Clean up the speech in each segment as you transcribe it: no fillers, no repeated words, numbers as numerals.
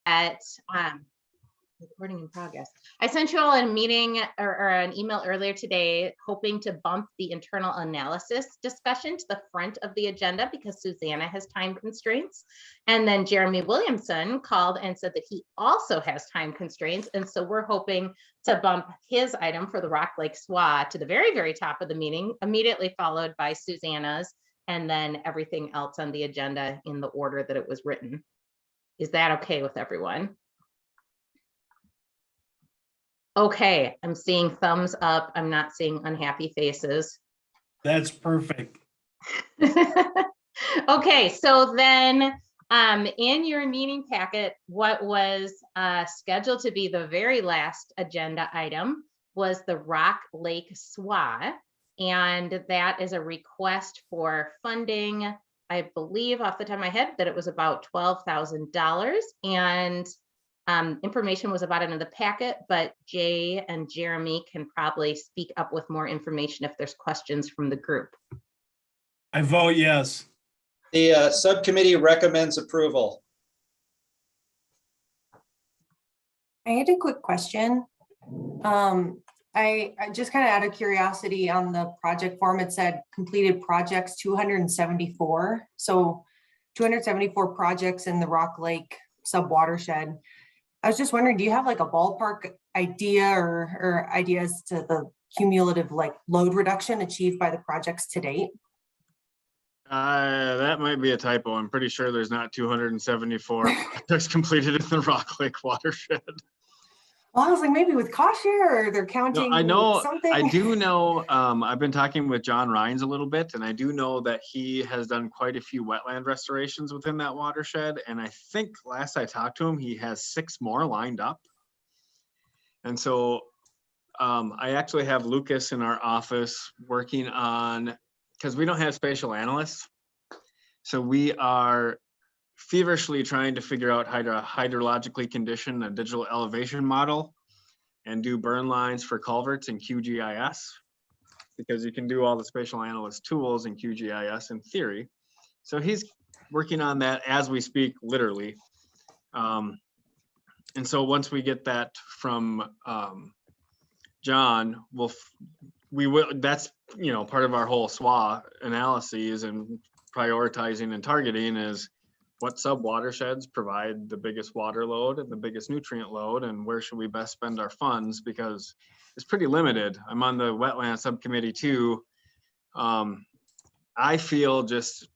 at recording in progress. I sent you all a meeting or an email earlier today, hoping to bump the internal analysis discussion to the front of the agenda because Susanna has time constraints. And then Jeremy Williamson called and said that he also has time constraints. And so we're hoping to bump his item for the Rock Lake SWA to the very, very top of the meeting, immediately followed by Susanna's, and then everything else on the agenda in the order that it was written. Is that okay with everyone? Okay, I'm seeing thumbs up. I'm not seeing unhappy faces. That's perfect. Okay, so then in your meeting packet, what was scheduled to be the very last agenda item was the Rock Lake SWA. And that is a request for funding. I believe off the top of my head that it was about $12,000. And information was about it in the packet, but Jay and Jeremy can probably speak up with more information if there's questions from the group. I vote yes. The subcommittee recommends approval. I had a quick question. I just kind of out of curiosity on the project form, it said completed projects 274. So 274 projects in the Rock Lake subwatershed. I was just wondering, do you have like a ballpark idea or ideas to the cumulative like load reduction achieved by the projects to date? That might be a typo. I'm pretty sure there's not 274 projects completed in the Rock Lake watershed. Well, I was like, maybe with cost share or they're counting No, I know, something. I do know, I've been talking with John Rhines a little bit, and I do know that he has done quite a few wetland restorations within that watershed. And I think last I talked to him, he has 6 more lined up. And so I actually have Lucas in our office working on, because we don't have spatial analysts. So we are feverishly trying to figure out how to hydrologically condition a digital elevation model and do burn lines for culverts in QGIS, because you can do all the spatial analyst tools in QGIS in theory. So he's working on that as we speak, literally. And so once we get that from John, we will, that's, you know, part of our whole SWA analyses and prioritizing and targeting is what sub-watersheds provide the biggest water load and the biggest nutrient load, and where should we best spend our funds, because it's pretty limited. I'm on the wetland subcommittee too. I feel just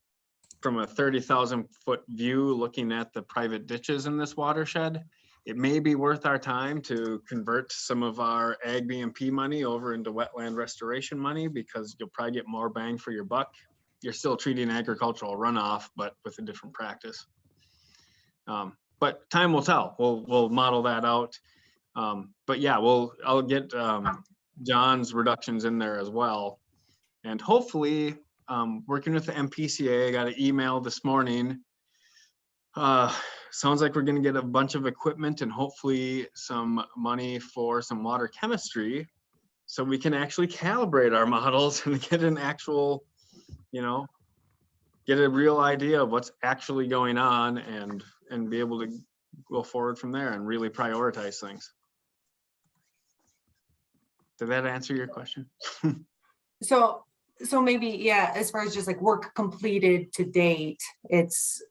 from a 30,000 foot view, looking at the private ditches in this watershed, it may be worth our time to convert some of our ag BMP money over into wetland restoration money, because you'll probably get more bang for your buck. You're still treating agricultural runoff, but with a different practice. But time will tell. We'll model that out. But yeah, I'll get John's reductions in there as well. And hopefully, working with the MPCA, I got an email this morning. Sounds like we're going to get a bunch of equipment and hopefully some money for some water chemistry, so we can actually calibrate our models and get an actual, you know, get a real idea of what's actually going on and be able to go forward from there and really prioritize things. Did that answer your question? So maybe, yeah, as far as just like work completed to date, it's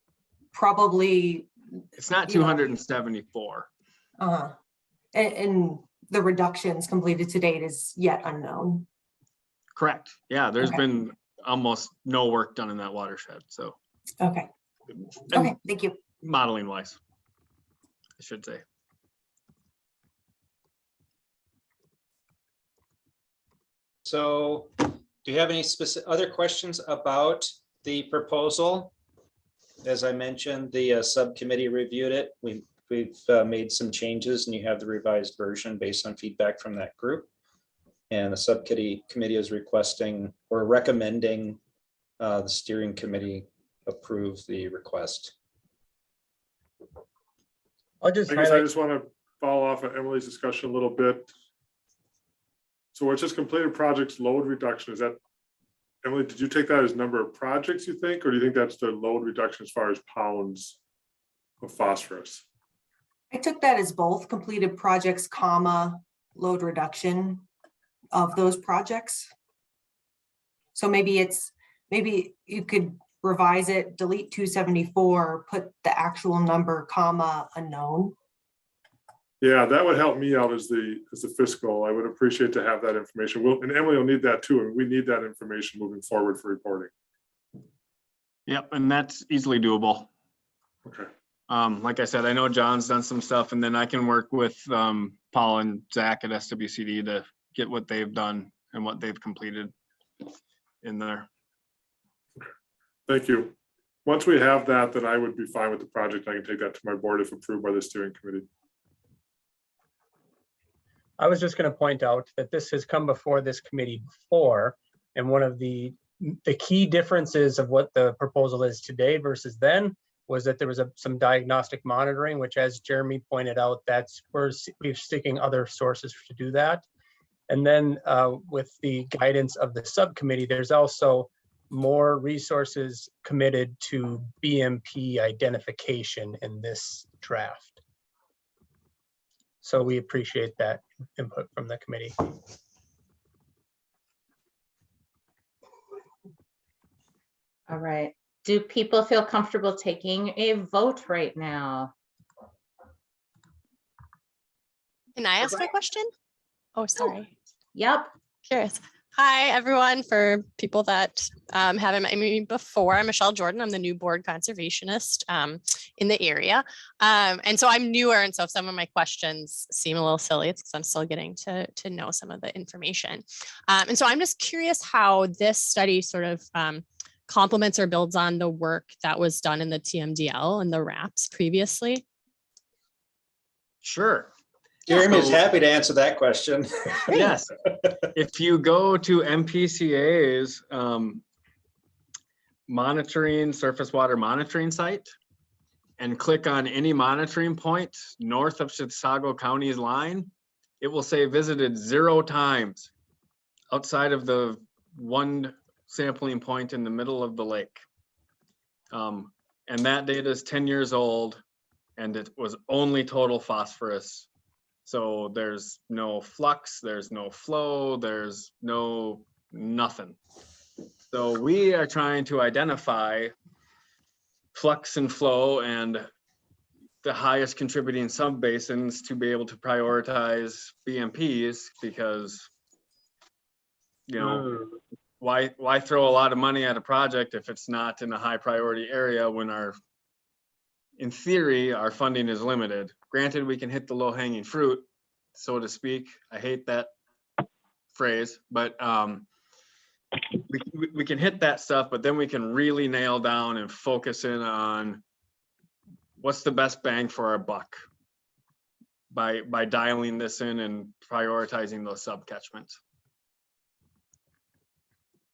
probably. It's not 274. And the reductions completed to date is yet unknown. Correct. Yeah, there's Okay. been almost no work done in that watershed. So. Okay. And Okay, thank you. modeling wise, I should say. So do you have any specific other questions about the proposal? As I mentioned, the subcommittee reviewed it. We've made some changes and you have the revised version based on feedback from that group. And the subcommittee is requesting or recommending the steering committee approve the request. I guess I just want to follow off on Emily's discussion a little bit. So it's just completed projects load reduction. Is that, Emily, did you take that as number of projects you think, or do you think that's the load reduction as far as pounds of phosphorus. I took that as both completed projects, comma, load reduction of those projects. So maybe you could revise it, delete 274, put the actual number, comma, unknown. Yeah, that would help me out as the fiscal. I would appreciate to have that information. And Emily will need that too. And we need that information moving forward for reporting. Yep, and that's easily doable. Okay. Like I said, I know John's done some stuff, and then I can work with Paul and Zach at SWCD to get what they've done and what they've completed in there. Thank you. Once we have that, then I would be fine with the project. I can take that to my board if approved by the steering committee. I was just going to point out that this has come before this committee before, and one of the key differences of what the proposal is today versus then was that there was some diagnostic monitoring, which, as Jeremy pointed out, we're seeking other sources to do that. And then with the guidance of the subcommittee, there's also more resources committed to BMP identification in this draft. So we appreciate that input from the committee. All right. Do people feel comfortable taking a vote right now? Can I ask a question? Oh, sorry. Yep. Curious. Hi, everyone. For people that haven't met me before, I'm Michelle Jordan. I'm the new board conservationist in the area. And so I'm newer. And so some of my questions seem a little silly. It's because I'm still getting to know some of the information. And so I'm just curious how this study sort of complements or builds on the work that was done in the TMDL and the RAPS previously. Sure. Jeremy is So- happy to answer that question. Yes. If you go to MPCA's monitoring, surface water monitoring site and click on any monitoring point north of Chisago County's line, it will say visited 0 times outside of the one sampling point in the middle of the lake. And that data is 10 years old and it was only total phosphorus. So there's no flux, there's no flow, there's no nothing. So we are trying to identify flux and flow and the highest contributing subbasins to be able to prioritize BMPs because, you know, why throw a lot of money at a project if it's not in a high priority area when in theory, our funding is limited. Granted, we can hit the low hanging fruit, so to speak. I hate that phrase, but we can hit that stuff, but then we can really nail down and focus in on what's the best bang for our buck by dialing this in and prioritizing those subcatchments.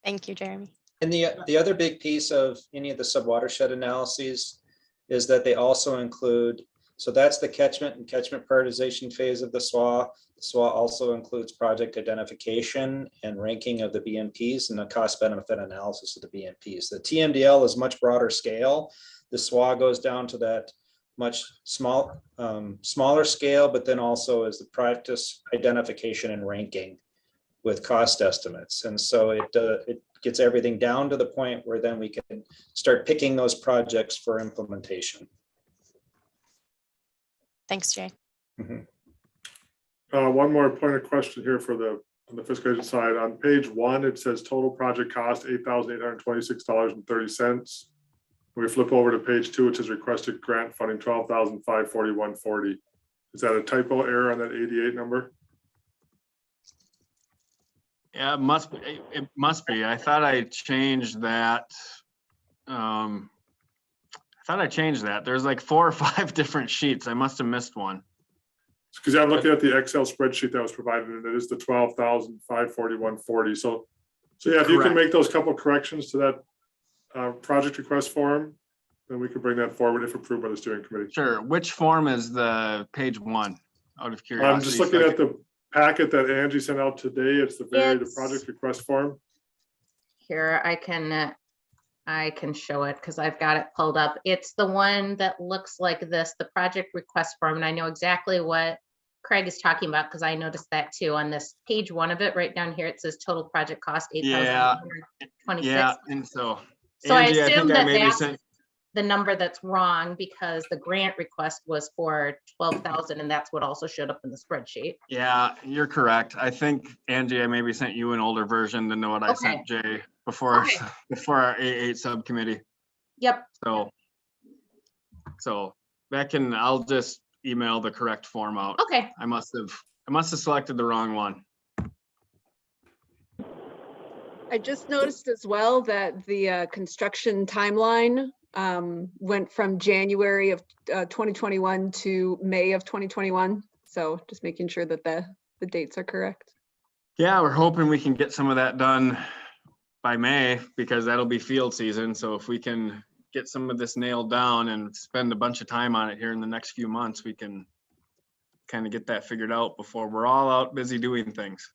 Thank you, Jeremy. And the other big piece of any of the subwatershed analyses is that they also include, so that's the catchment and catchment prioritization phase of the SWA. The SWA also includes project identification and ranking of the BMPs and the cost benefit analysis of the BMPs. The TMDL is much broader scale. The SWA goes down to that much smaller scale, but then also is the practice identification and ranking with cost estimates. And so it gets everything down to the point where then we can start picking those projects for implementation. Thanks, Jay. Mhm. One more point of question here on the fiscal agent side. On page 1, it says total project cost $8,826.30. We flip over to page 2, it says requested grant funding $12,541.40. Is that a typo error on that 88 number? Yeah, it must be. I thought I changed that. There's like 4 or 5 different sheets. I must have missed one. Because I'm looking at the Excel spreadsheet that was provided, and it is the $12,541.40. So yeah, if you can Correct. make those couple corrections to that project request form, then we can bring that forward if approved by the steering committee. Sure. Which form is the page 1? Out of curiosity. I'm just looking at the packet that Angie sent out today. It's the project request form. Here, I I can show it because I've got it pulled up. It's the one that looks like this, the project request form, and I know exactly what Craig is talking about because I noticed that too on this page one of it, right down here. It says total project cost Yeah. 8,126. Yeah, and so So I Angie, I assume think I that maybe that's sent, the number that's wrong because the grant request was for 12,000 and that's what also showed up in the spreadsheet. yeah, you're correct. I think Angie, I maybe sent you an older version than what I sent Jay before, Okay. before our A8 subcommittee. Yep. So that can, I'll just email the correct form out. Okay. I must have selected the wrong one. I just noticed as well that the construction timeline went from January of 2021 to May of 2021. So just making sure that the dates are correct. Yeah, we're hoping we can get some of that done by May because that'll be field season. So if we can get some of this nailed down and spend a bunch of time on it here in the next few months, we can kind of get that figured out before we're all out busy doing things.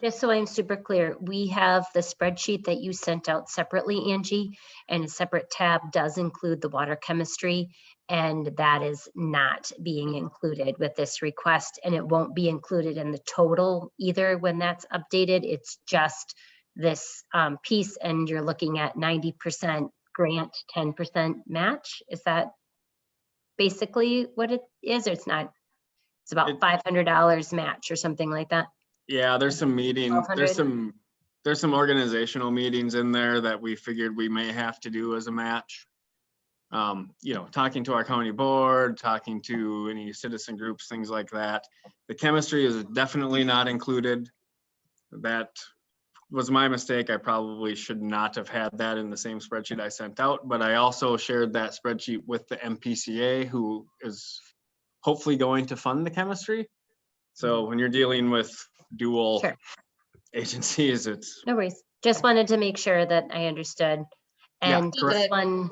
Just so I'm super clear, we have the spreadsheet that you sent out separately, Angie, and a separate tab does include the water chemistry, and that is not being included with this request, and it won't be included in the total either when that's updated. It's just this piece, and you're looking at 90% grant, 10% match. Is that basically what it is, or it's not? It's about $500 match or something like that. Yeah, there's some meetings, 1200? there's some organizational meetings in there that we figured we may have to do as a match. You know, talking to our county board, talking to any citizen groups, things like that. The chemistry is definitely not included. That was my mistake. I probably should not have had that in the same spreadsheet I sent out, but I also shared that spreadsheet with the MPCA, who is hopefully going to fund the chemistry. So when you're dealing with dual Sure. agencies, it's, No worries. Just wanted to make sure that I understood. Yeah, And correct. this one,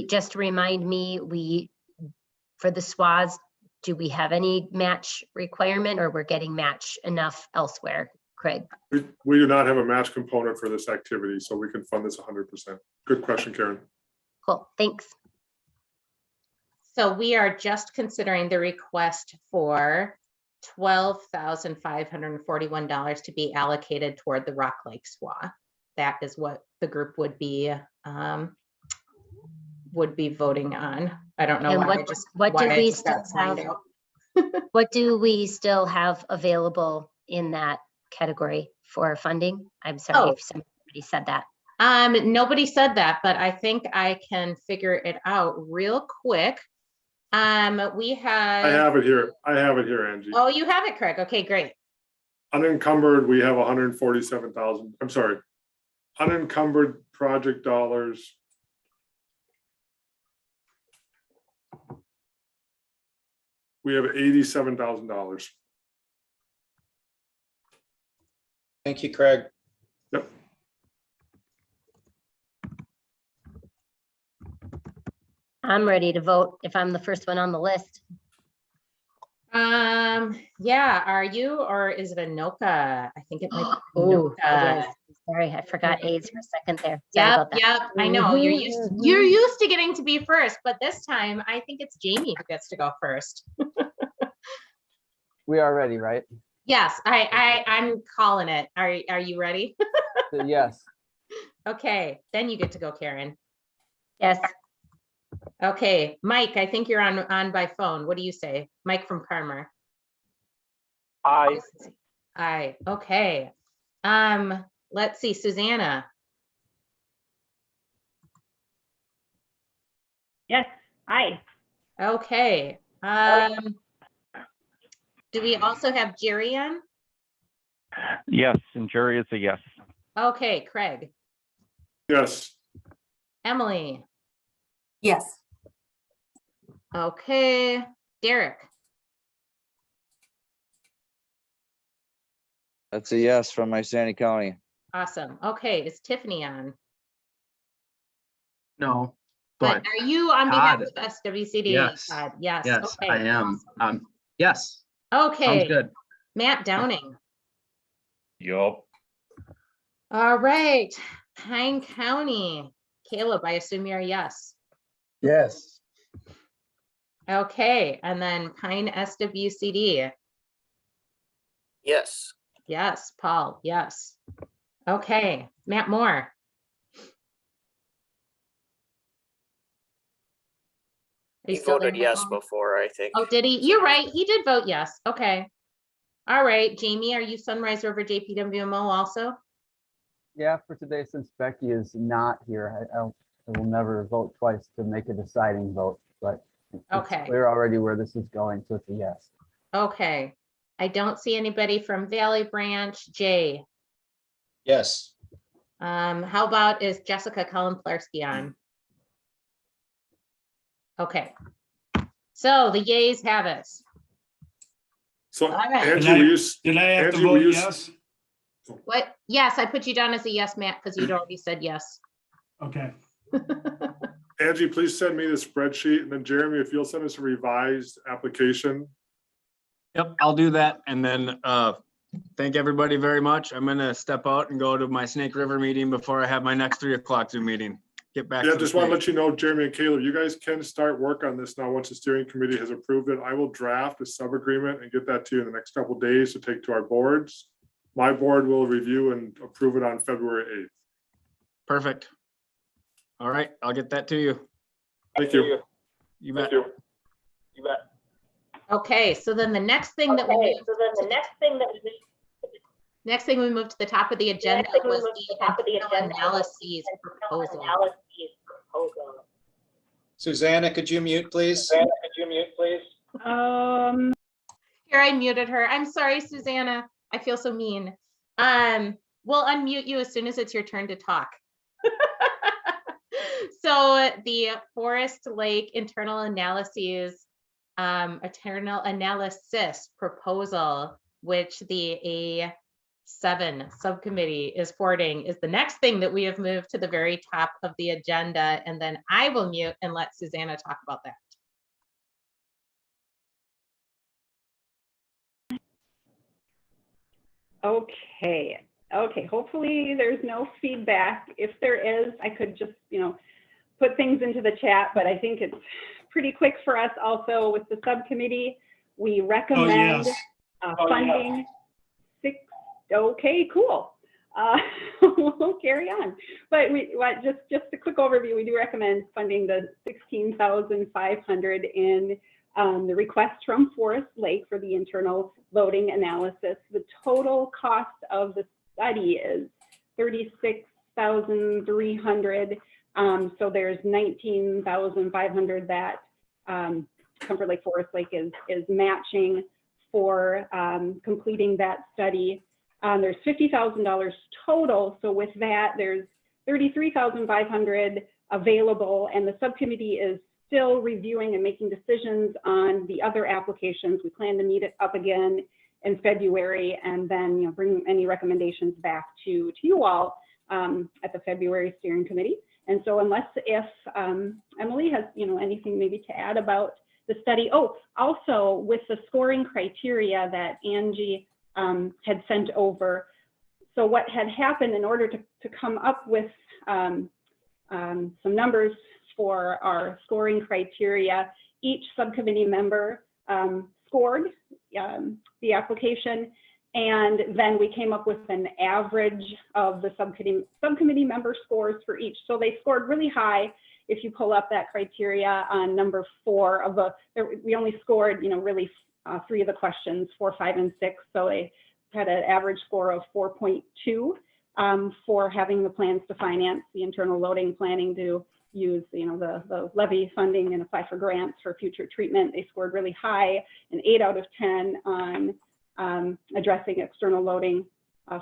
just remind me, for the SWAs, do we have any match requirement or we're getting match enough elsewhere, Craig? We do not have a match component for this activity, so we can fund this 100%. Good question, Karen. Cool, thanks. So we are just considering the request for $12,541 to be allocated toward the Rock Lake SWA. That is what the group would be voting on. I don't know And why. what do we still got signed have? out. What do we still have available in that category for funding? I'm sorry Oh. if somebody said that. Nobody said that, but I think I can figure it out real quick. We I have, have it here. Angie. oh, you have it, Craig. Okay, great. Unencumbered, we have 147,000. I'm sorry. Unencumbered project dollars. We have $87,000. Thank you, Craig. Yep. I'm ready to vote if I'm the first one on the list. Yeah, are you, or is it Anoka? I think it might be Oh, Anoka. sorry, I forgot AIDS for a second there. Sorry about Yep, that. yep, I know, you're Mhm, used to getting to be first, but this time I think it's Jamie who gets to go first. We are ready, right? Yes, I'm calling it. Are you ready? Yes. Okay, then you get to go, Karen. Yes, Okay, Mike, I think you're on by phone. What do you say? Mike from Carmer. Aye. Aye, okay. Let's see, Susanna. Yes, aye. Okay. Do we also have Jerry on? Yes, and Jerry is a yes. Okay, Craig, Yes. Emily, Yes. okay, Derek, That's a yes from my Sandy County. awesome. Okay, is Tiffany on? No, But but are you on behalf Todd, of SWCD? yes, Todd? Yes. yes, okay, I am. awesome. Yes, Okay. sounds good. Matt Downing. Yup. All right, Pine County. Caleb, I assume you're a yes. Yes. Okay, and then Pine SWCD. Yes. Yes, Paul, yes. Okay, Matt Moore. Are you He still there, voted Matt yes Moore? before, I think. Oh, did he? You're right. He did vote yes. Okay. All right, Jamie, are you Sunrise River JPWMO also? Yeah, for today, since Becky is not here, I will never vote twice to make a deciding vote, but it's Okay. clear already where this is going, so it's a yes. Okay. I don't see anybody from Valley Branch. Jay, Yes. how about is Jessica Cullen-Plarski on? Okay. So the yays have it. So All right. Angie, will you, Did I have to Angie, will vote you- yes? What? Yes, I put you down as a yes, Matt, because you'd already said yes. Okay. Angie, please send me the spreadsheet, and then Jeremy, if you'll send us a revised application. Yep, I'll do that. And then thank everybody very much. I'm gonna step out and go to my Snake River meeting before I have my next 3 o'clock Zoom meeting. Get back. Yeah, to the just want to snake. let you know, Jeremy and Caleb, you guys can start work on this now once the steering committee has approved it. I will draft a sub-agreement and get that to you in the next couple of days to take to our boards. My board will review and approve it on February 8th. Perfect. All right, I'll get that to you. Thank you. You bet. You. You bet. Okay, so then the next thing that we moved next thing we moved to the top of the agenda was the internal analyses proposal. Susanna, could you mute, please? Here, I muted her. I'm sorry, Susanna. I feel so mean. We'll unmute you as soon as it's your turn to talk. So the Forest Lake internal analyses, internal analysis proposal, which the A7 subcommittee is forwarding, is the next thing that we have moved to the very top of the agenda. And then I will mute and let Susanna talk about that. Okay, hopefully there's no feedback. If there is, I could just, put things into the chat, but I think it's pretty quick for us also with the subcommittee. We recommend yes. funding okay, cool. We'll carry on. But just a quick overview, we do recommend funding the $16,500 in the request from Forest Lake for the internal loading analysis. The total cost of the study is $36,300. So there's $19,500 that Comfort Lake Forest Lake is matching for completing that study. There's $50,000 total. So with that, there's $33,500 available, and the subcommittee is still reviewing and making decisions on the other applications. We plan to meet it up again in February, and then bring any recommendations back to you all at the February steering committee. And so unless if Emily has anything maybe to add about the study. Oh, also with the scoring criteria that Angie had sent over. So what had happened in order to come up with some numbers for our scoring criteria, each subcommittee member scored the application, and then we came up with an average of the subcommittee member scores for each. So they scored really high. If you pull up that criteria on number 4 of we only scored, really 3 of the questions, 4, 5, and 6. So they had an average score of 4.2 for having the plans to finance the internal loading, planning to use, the levy funding and apply for grants for future treatment. They scored really high, an 8 out of 10 on addressing external loading.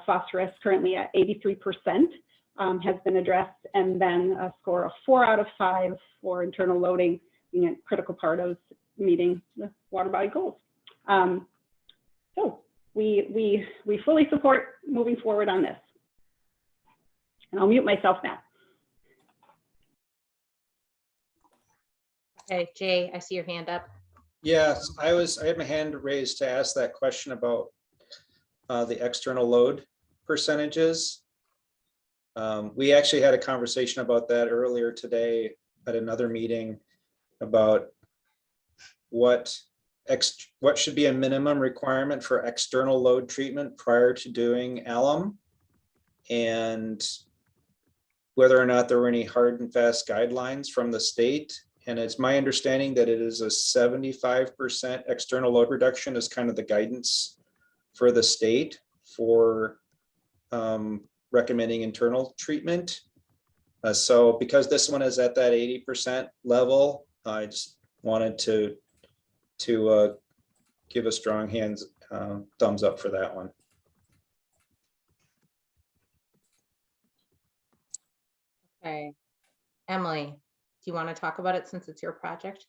Phosphorus currently at 83%. Has been addressed, and then a score of 4 out of 5 for internal loading, being a critical part of meeting the water body goals. So we fully support moving forward on this. And I'll mute myself now. Okay, Jay, I see your hand up. Yes, I had my hand raised to ask that question about the external load percentages. We actually had a conversation about that earlier today at another meeting about what should be a minimum requirement for external load treatment prior to doing alum, and whether or not there were any hard and fast guidelines from the state. And it's my understanding that it is a 75% external load reduction is kind of the guidance for the state for recommending internal treatment. So because this one is at that 80% level, I just wanted to give a strong thumbs up for that one. Okay. Emily, do you want to talk about it since it's your project?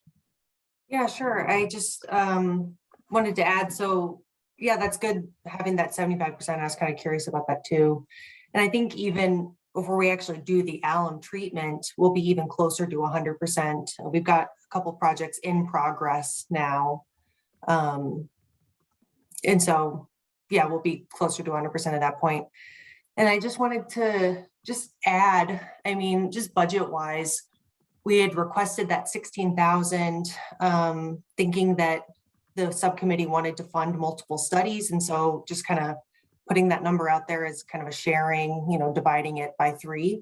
Yeah, sure. I just wanted to add, so yeah, that's good having that 75%. I was kind of curious about that too. And I think even before we actually do the alum treatment, we'll be even closer to 100%. We've got a couple projects in progress now. And so, yeah, we'll be closer to 100% at that point. And I just wanted to just add, I mean, just budget wise, we had requested that 16,000, thinking that the subcommittee wanted to fund multiple studies. And so just kind of putting that number out there as kind of a sharing, you know, dividing it by 3.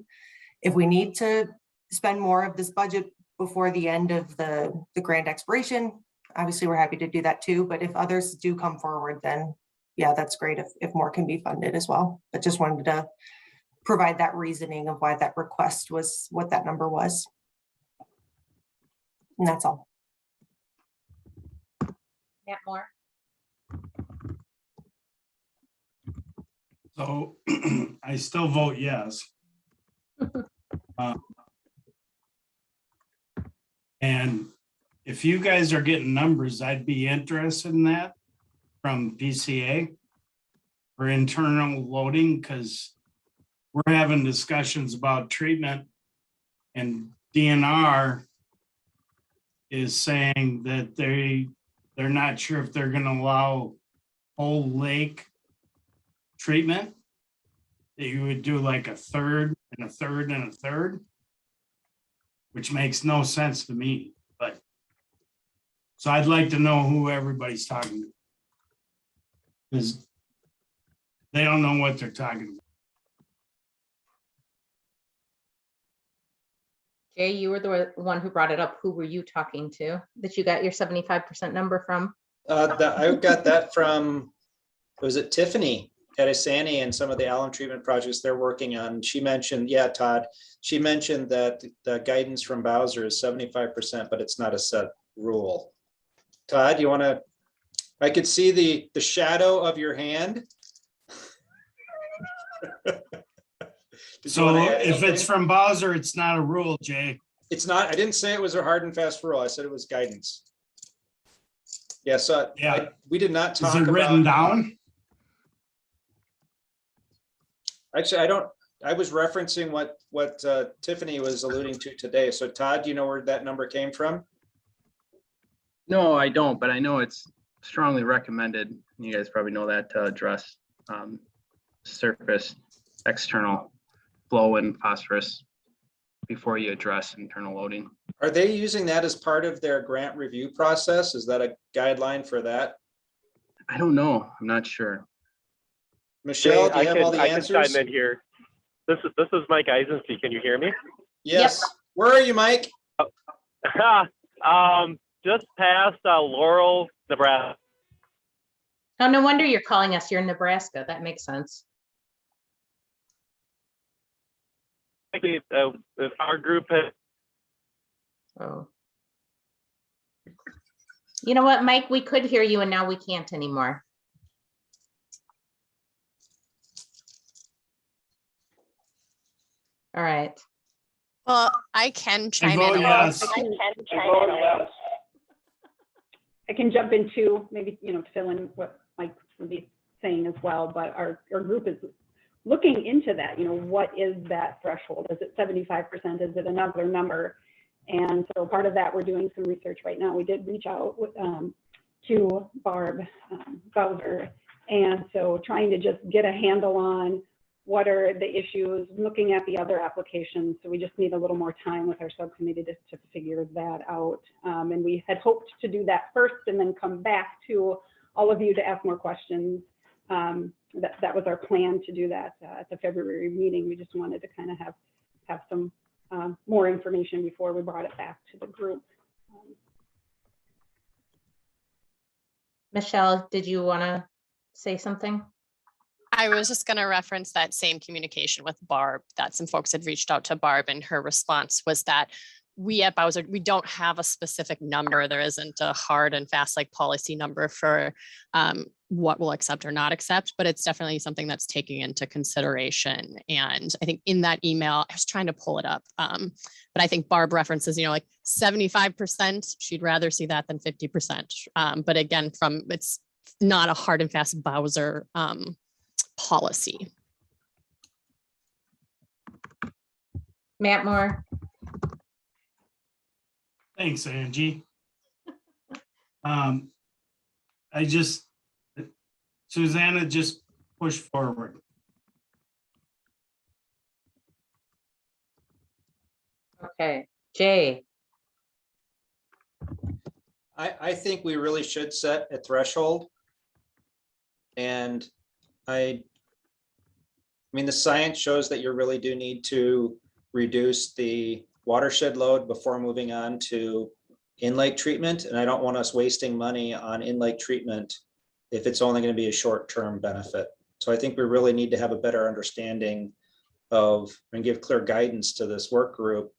If we need to spend more of this budget before the end of the grant expiration, obviously we're happy to do that too. But if others do come forward, then yeah, that's great if more can be funded as well. But just wanted to provide that reasoning of why that request was what that number was. And that's all. Matt Moore? So I still vote yes. And if you guys are getting numbers, I'd be interested in that from PCA for internal loading, because we're having discussions about treatment, and DNR is saying that they're not sure if they're going to allow whole lake treatment, that you would do like a third and a third and a third, which makes no sense to me. But so I'd like to know who everybody's talking to, because they don't know what they're talking about. Jay, you were the one who brought it up. Who were you talking to that you got your 75% number from? I got that from, was it Tiffany at Asani and some of the alum treatment projects they're working on? She mentioned, yeah, Todd, she mentioned that the guidance from Bowser is 75%, but it's not a set rule. Todd, you want to, I could see the shadow of your hand. So if it's from Bowser, it's not a rule, Jay. It's not, I didn't say it was a hard and fast rule. I said it was guidance. Yeah, so Yeah. we did not talk Is it written down? Actually, I was referencing what Tiffany was alluding to today. So Todd, do you know where that number came from? No, I don't, but I know it's strongly recommended. You guys probably know that to address surface external flow and phosphorus before you address internal loading. Are they using that as part of their grant review process? Is that a guideline for that? I don't know. I'm not sure. Michelle, do you have all the answers? I can chime in here. This is Mike Eisenstein. Can you hear me? Yes. Yep. Where are you, Mike? Just past Laurel, Nebraska. Oh, no wonder you're calling us. You're in Nebraska. That makes sense. If our group has. Oh. You know what, Mike? We could hear you and now we can't anymore. All right. Well, I can chime in. Yes. I can jump in too, maybe, to fill in what Mike would be saying as well, but our group is looking into that, what is that threshold? Is it 75%? Is it another number? And so part of that, we're doing some research right now. We did reach out to Barb Bowser And so trying to just get a handle on what are the issues, looking at the other applications. So we just need a little more time with our subcommittee to figure that out. And we had hoped to do that first and then come back to all of you to ask more questions. That was our plan to do that at the February meeting. We just wanted to kind of have some more information before we brought it back to the group. Michelle, did you want to say something? I was just going to reference that same communication with Barb, that some folks had reached out to Barb, and her response was that we at Bowser, we don't have a specific number. There isn't a hard and fast like policy number for what we'll accept or not accept, but it's definitely something that's taking into consideration. And I think in that email, I was trying to pull it up, but I think Barb references, like 75%, she'd rather see that than 50%. But again, it's not a hard and fast Bowser policy. Matt Moore. Thanks, Angie. Susanna just pushed forward. Okay, Jay. I think we really should set a threshold. And I mean, the science shows that you really do need to reduce the watershed load before moving on to in-lake treatment. And I don't want us wasting money on in-lake treatment if it's only going to be a short-term benefit. So I think we really need to have a better understanding of and give clear guidance to this work group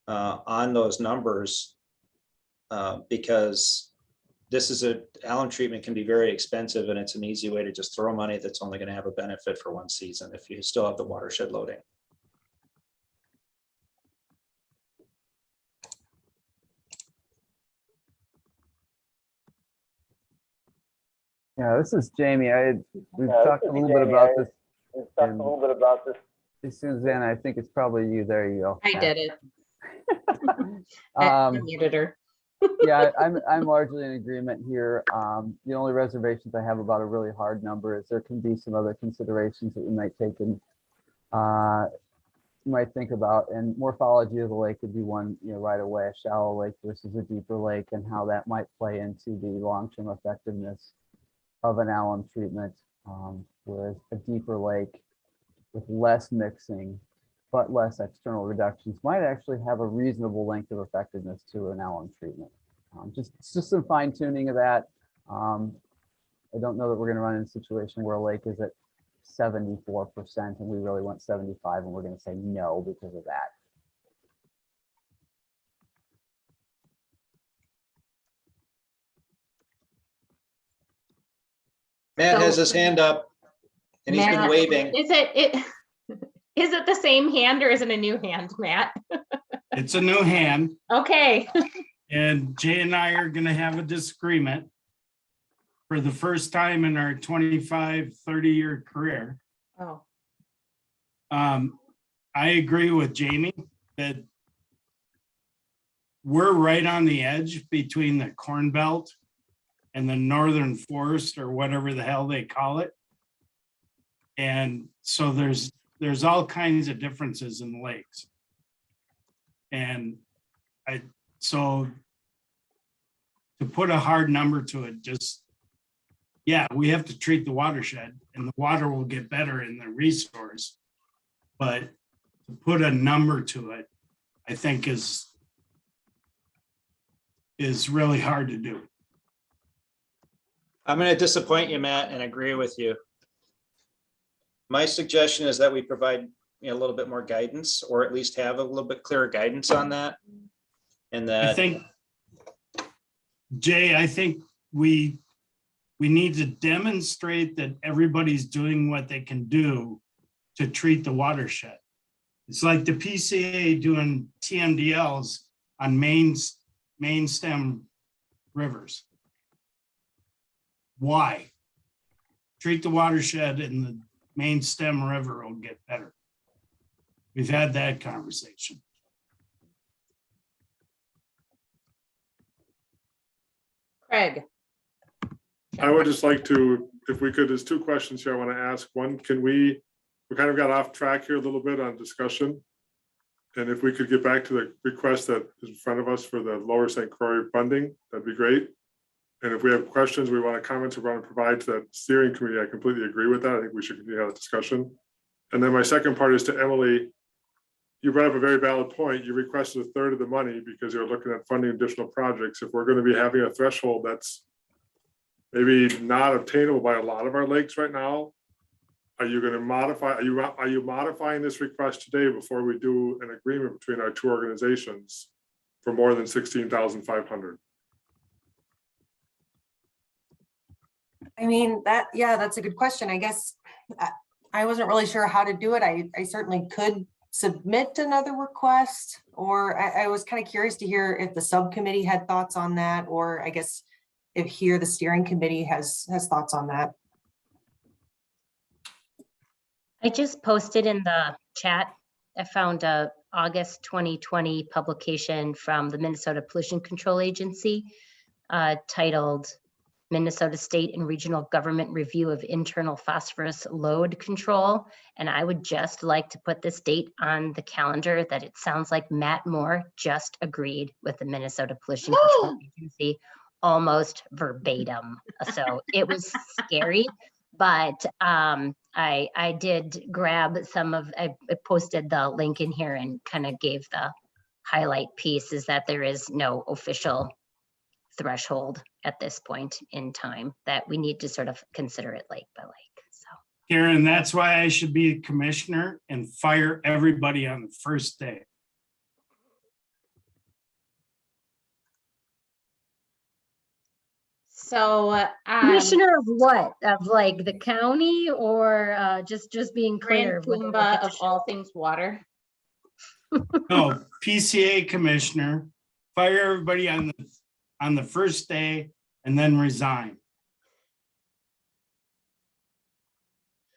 on those numbers because this is alum treatment can be very expensive, and it's an easy way to just throw money that's only going to have a benefit for one season if you still have the watershed loading. Yeah, this is Jamie. We've talked a little bit about this. Susanna, I think it's probably you. There you go. I did it. I muted her. Yeah, I'm largely in agreement here. The only reservations I have about a really hard number is there can be some other considerations that we might take and might think about. And morphology of the lake would be one, right away, a shallow lake versus a deeper lake, and how that might play into the long-term effectiveness of an alum treatment, whereas a deeper lake with less mixing but less external reductions might actually have a reasonable length of effectiveness to an alum treatment. Just some fine tuning of that. I don't know that we're going to run in a situation where a lake is at 74% and we really want 75 and we're going to say no because of that. Matt has his hand up and he's been waving. Is it the same hand or is it a new hand, Matt? It's a new hand. Okay. And Jay and I are going to have a disagreement for the first time in our 25, 30-year career. Oh. I agree with Jamie that we're right on the edge between the Corn Belt and the Northern Forest, or whatever the hell they call it. And so there's all kinds of differences in the lakes. And so to put a hard number to it, yeah, we have to treat the watershed and the water will get better in the resource. But to put a number to it, I think is really hard to do. I'm going to disappoint you, Matt, and agree with you. My suggestion is that we provide a little bit more guidance, or at least have a little bit clearer guidance on that. And that I think, Jay, we need to demonstrate that everybody's doing what they can do to treat the watershed. It's like the PCA doing TMDLs on main stem rivers. Why? Treat the watershed and the main stem river will get better. We've had that conversation. Craig. I would just like to if we could, there's two questions here I want to ask. One, we kind of got off track here a little bit on discussion. And if we could get back to the request that is in front of us for the Lower St. Croix funding, that'd be great. And if we have questions, we want to comment or want to provide to that steering committee, I completely agree with that. I think we should continue that discussion. And then my second part is to Emily. You brought up a very valid point. You requested a third of the money because you're looking at funding additional projects. If we're going to be having a threshold that's maybe not obtainable by a lot of our lakes right now, are you going to modify, are you modifying this request today before we do an agreement between our two organizations for more than 16,500? I mean, that's a good question. I guess I wasn't really sure how to do it. I certainly could submit another request, or I was kind of curious to hear if the subcommittee had thoughts on that, or I guess if here the steering committee has thoughts on that. I just posted in the chat. I found a August 2020 publication from the Minnesota Pollution Control Agency titled Minnesota State and Regional Government Review of Internal Phosphorus Load Control. And I would just like to put this date on the calendar that it sounds like Matt Moore just agreed with the Minnesota Pollution Control Agency almost verbatim. So it was scary, but I did grab I posted the link in here and kind of gave the highlight piece is that there is no official threshold at this point in time, that we need to sort of consider it lake by lake. So Karen, that's why I should be a commissioner and fire everybody on the first day. So commissioner of what? Of like the county, or just being clear? Grand Pumbaa of all things water. No, PCA commissioner, fire everybody on the first day and then resign.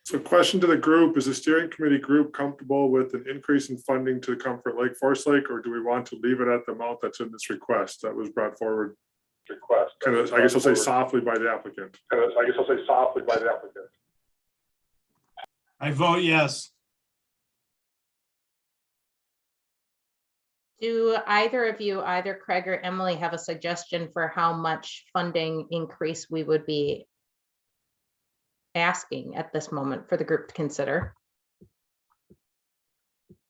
So question to the group, is the steering committee group comfortable with an increase in funding to Comfort Lake, Forest Lake, or do we want to leave it at the amount that's in this request that was brought forward? Kind of, I guess I'll say softly by the applicant. I vote yes. Do either of you, either Craig or Emily, have a suggestion for how much funding increase we would be asking at this moment for the group to consider?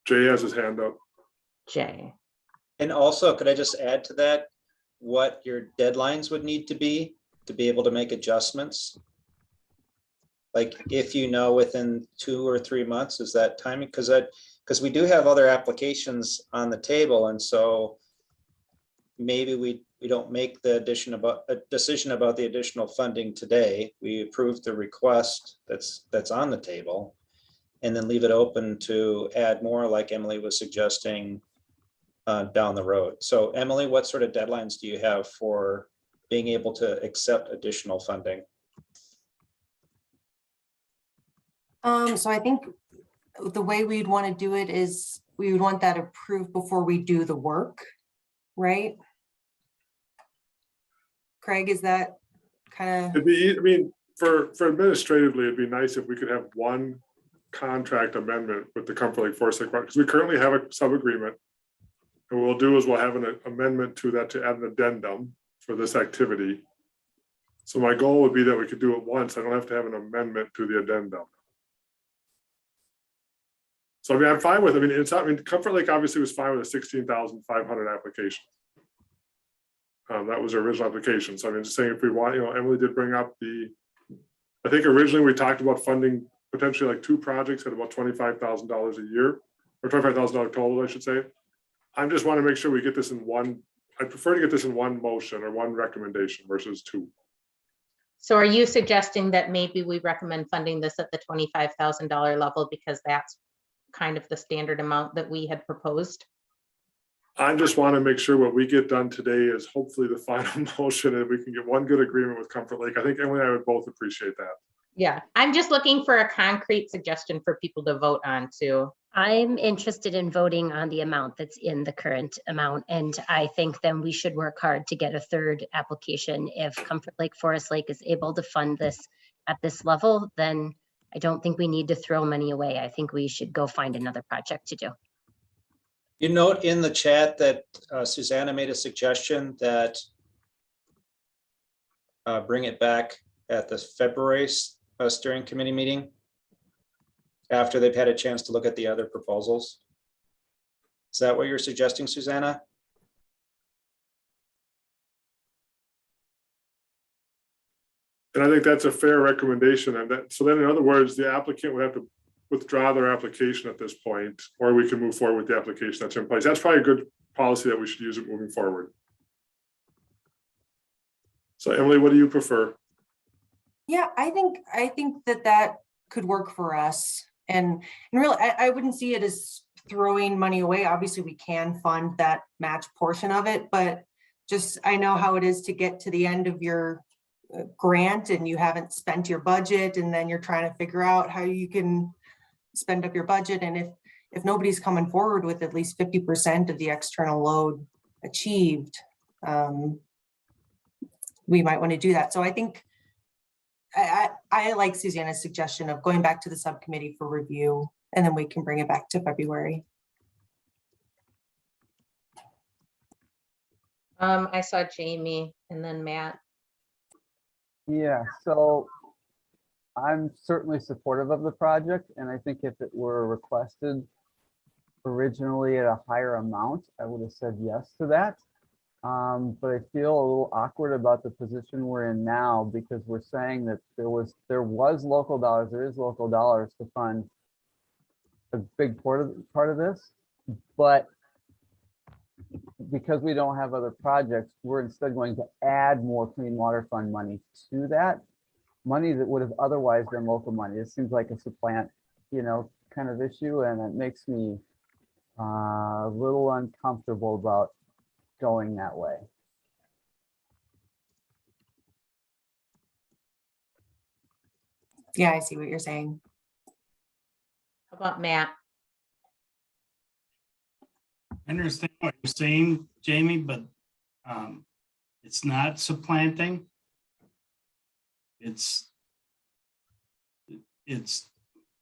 Jay has his hand up. Jay. And also, could I just add to that, what your deadlines would need to be able to make adjustments? Like if you know within 2 or 3 months, is that timing? Because we do have other applications on the table, and so maybe we don't make the decision about the additional funding today. We approve the request that's on the table, and then leave it open to add more, like Emily was suggesting, down the road. So Emily, what sort of deadlines do you have for being able to accept additional funding? So I think the way we'd want to do it is we would want that approved before we do the work, right? Craig, is that kind of? It'd be, I mean, for administratively, it'd be nice if we could have one contract amendment with the Comfort Lake Forest Lake, because we currently have a sub-agreement. And what we'll do is we'll have an amendment to that to add an addendum for this activity. So my goal would be that we could do it once. I don't have to have an amendment to the addendum. So I mean, I'm fine with, Comfort Lake obviously was fine with a 16,500 application. That was our original application. So I mean, just saying if we want, Emily did bring up I think originally we talked about funding potentially like 2 projects at about $25,000 a year, or $25,000 total, I should say. I just want to make sure we get this in one. I prefer to get this in one motion or one recommendation versus 2. So are you suggesting that maybe we recommend funding this at the $25,000 level because that's kind of the standard amount that we had proposed? I just want to make sure what we get done today is hopefully the final motion, and we can get one good agreement with Comfort Lake. I think Emily and I would both appreciate that. Yeah, I'm just looking for a concrete suggestion for people to vote on too. I'm interested in voting on the amount that's in the current amount. And I think then we should work hard to get a third application if Comfort Lake Forest Lake is able to fund this at this level, then I don't think we need to throw money away. I think we should go find another project to do. You note in the chat that Susanna made a suggestion that bring it back at the February steering committee meeting after they've had a chance to look at the other proposals. Is that what you're suggesting, Susanna? And I think that's a fair recommendation. And that, so then in other words, the applicant would have to withdraw their application at this point, or we can move forward with the application that's in place. That's probably a good policy that we should use it moving forward. So Emily, what do you prefer? Yeah, I think that could work for us. And really, I wouldn't see it as throwing money away. Obviously, we can fund that match portion of it, but just, I know how it is to get to the end of your grant and you haven't spent your budget, and then you're trying to figure out how you can spend up your budget. And if nobody's coming forward with at least 50% of the external load achieved, we might want to do that. So I think I like Susanna's suggestion of going back to the subcommittee for review, and then we can bring it back to February. I saw Jamie and then Matt. Yeah, so I'm certainly supportive of the project, and I think if it were requested originally at a higher amount, I would have said yes to that. But I feel a little awkward about the position we're in now, because we're saying that there was local dollars, there is local dollars to fund a big part of this, but because we don't have other projects, we're instead going to add more Clean Water Fund money to that money that would have otherwise been local money. It seems like a supplant, kind of issue, and it makes me a little uncomfortable about going that way. Yeah, I see what you're saying. How about Matt? I understand what you're saying, Jamie, but it's not supplanting. It's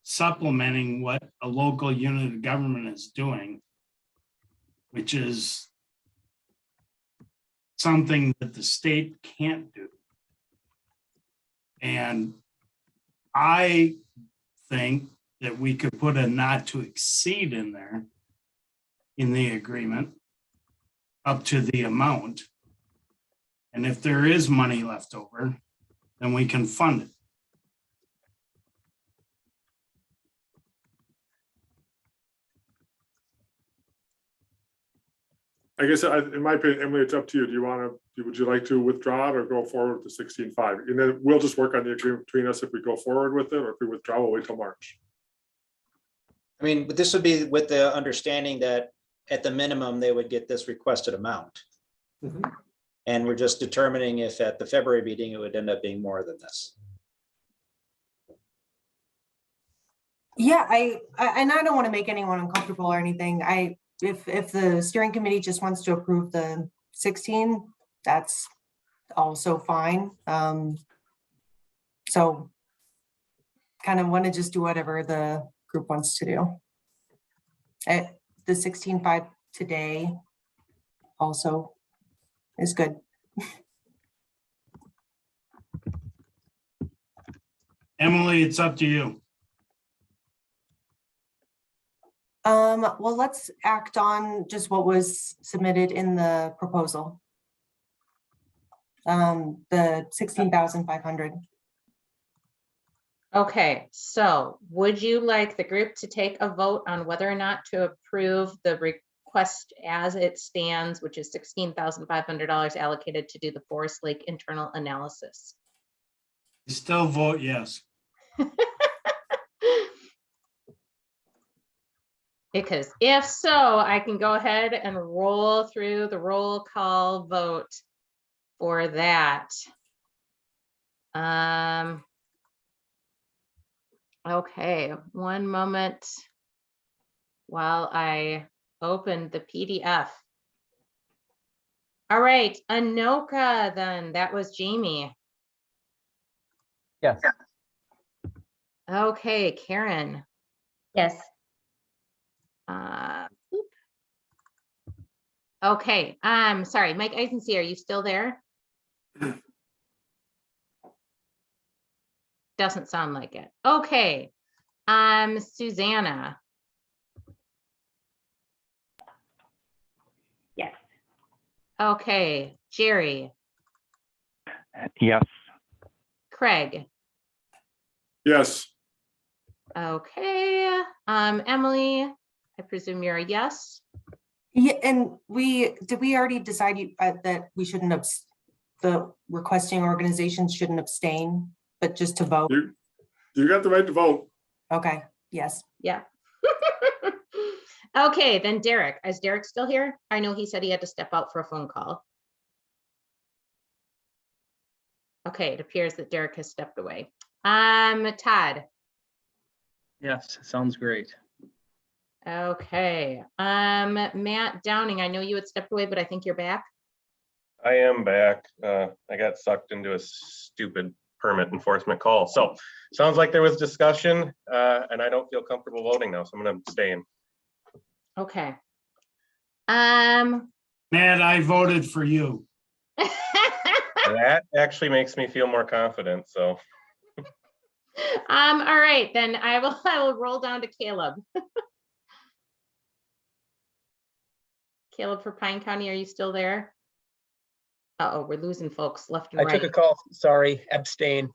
supplementing what a local unit of government is doing, which is something that the state can't do. And I think that we could put a not to exceed in there in the agreement up to the amount. And if there is money left over, then we can fund it. I guess in my opinion, Emily, it's up to you. Would you like to withdraw it or go forward with the 16.5? And then we'll just work on the agreement between us if we go forward with it, or if we withdraw, we'll wait till March. I mean, but this would be with the understanding that at the minimum, they would get this requested amount. And we're just determining if at the February meeting, it would end up being more than this. Yeah, and I don't want to make anyone uncomfortable or anything. If the steering committee just wants to approve the 16, that's also fine. So kind of want to just do whatever the group wants to do. The 16.5 today also is good. Emily, it's up to you. Well, let's act on just what was submitted in the proposal. The 16,500. Okay, so would you like the group to take a vote on whether or not to approve the request as it stands, which is $16,500 allocated to do the Forest Lake internal analysis? You still vote yes. Because if so, I can go ahead and roll through the roll call vote for that. Okay, one moment while I open the PDF. All right, Anoka, then that was Jamie. Yes. Okay, Karen. Yes. Oop. Okay, sorry, Mike Eisensee, are you still there? Doesn't sound like it. Okay, Susanna. Yes. Okay, Jerry, Yes. Craig. Yes, Okay, Emily, I presume you're a yes? Yeah, and did we already decide that we shouldn't the requesting organizations shouldn't abstain, but just to vote? you got the right to vote. Okay, yes. Yeah. Okay, then Derek, is Derek still here? I know he said he had to step out for a phone call. Okay, it appears that Derek has stepped away. Todd. Yes, sounds great. Okay, Matt Downing, I know you had stepped away, but I think you're back. I am back. I got sucked into a stupid permit enforcement call. So sounds like there was discussion and I don't feel comfortable voting now, so I'm gonna abstain. Okay. Matt, I voted for you. That actually makes me feel more confident, so. All right, then I will roll down to Caleb. Caleb for Pine County, are you still there? Uh-oh, we're losing folks left and I right. took a call, sorry, abstain.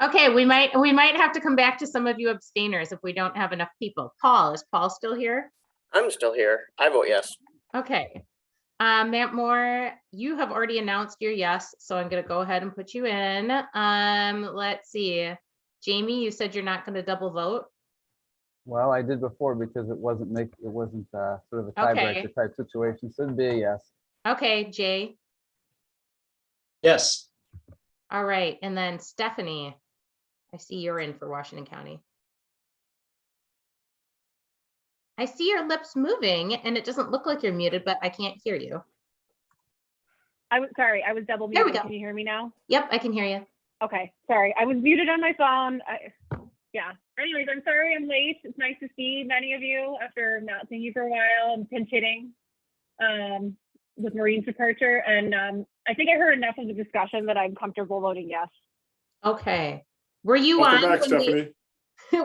Okay, we might have to come back to some of you abstainers if we don't have enough people. Paul, is Paul still here? I'm still here. I vote yes. Okay. Matt Moore, you have already announced your yes, so I'm gonna go ahead and put you in. Let's see. Jamie, you said you're not gonna double vote. Well, I did before because it wasn't sort of a Okay. tiebreaker type situation, so it'd be a yes. Okay, Jay. Yes. All right, and then Stephanie, I see you're in for Washington County. I see your lips moving and it doesn't look like you're muted, but I can't hear you. I was sorry, I was double There we muted. go. Can you hear me now? Yep, I can hear you. Okay, sorry. I was muted on my phone. Yeah. Anyways, I'm sorry I'm late. It's nice to see many of you after not seeing you for a while. I'm pinch hitting with Maureen's departure. And I think I heard enough of the discussion that I'm comfortable voting yes. Okay. Were you Welcome on back, when we, Stephanie.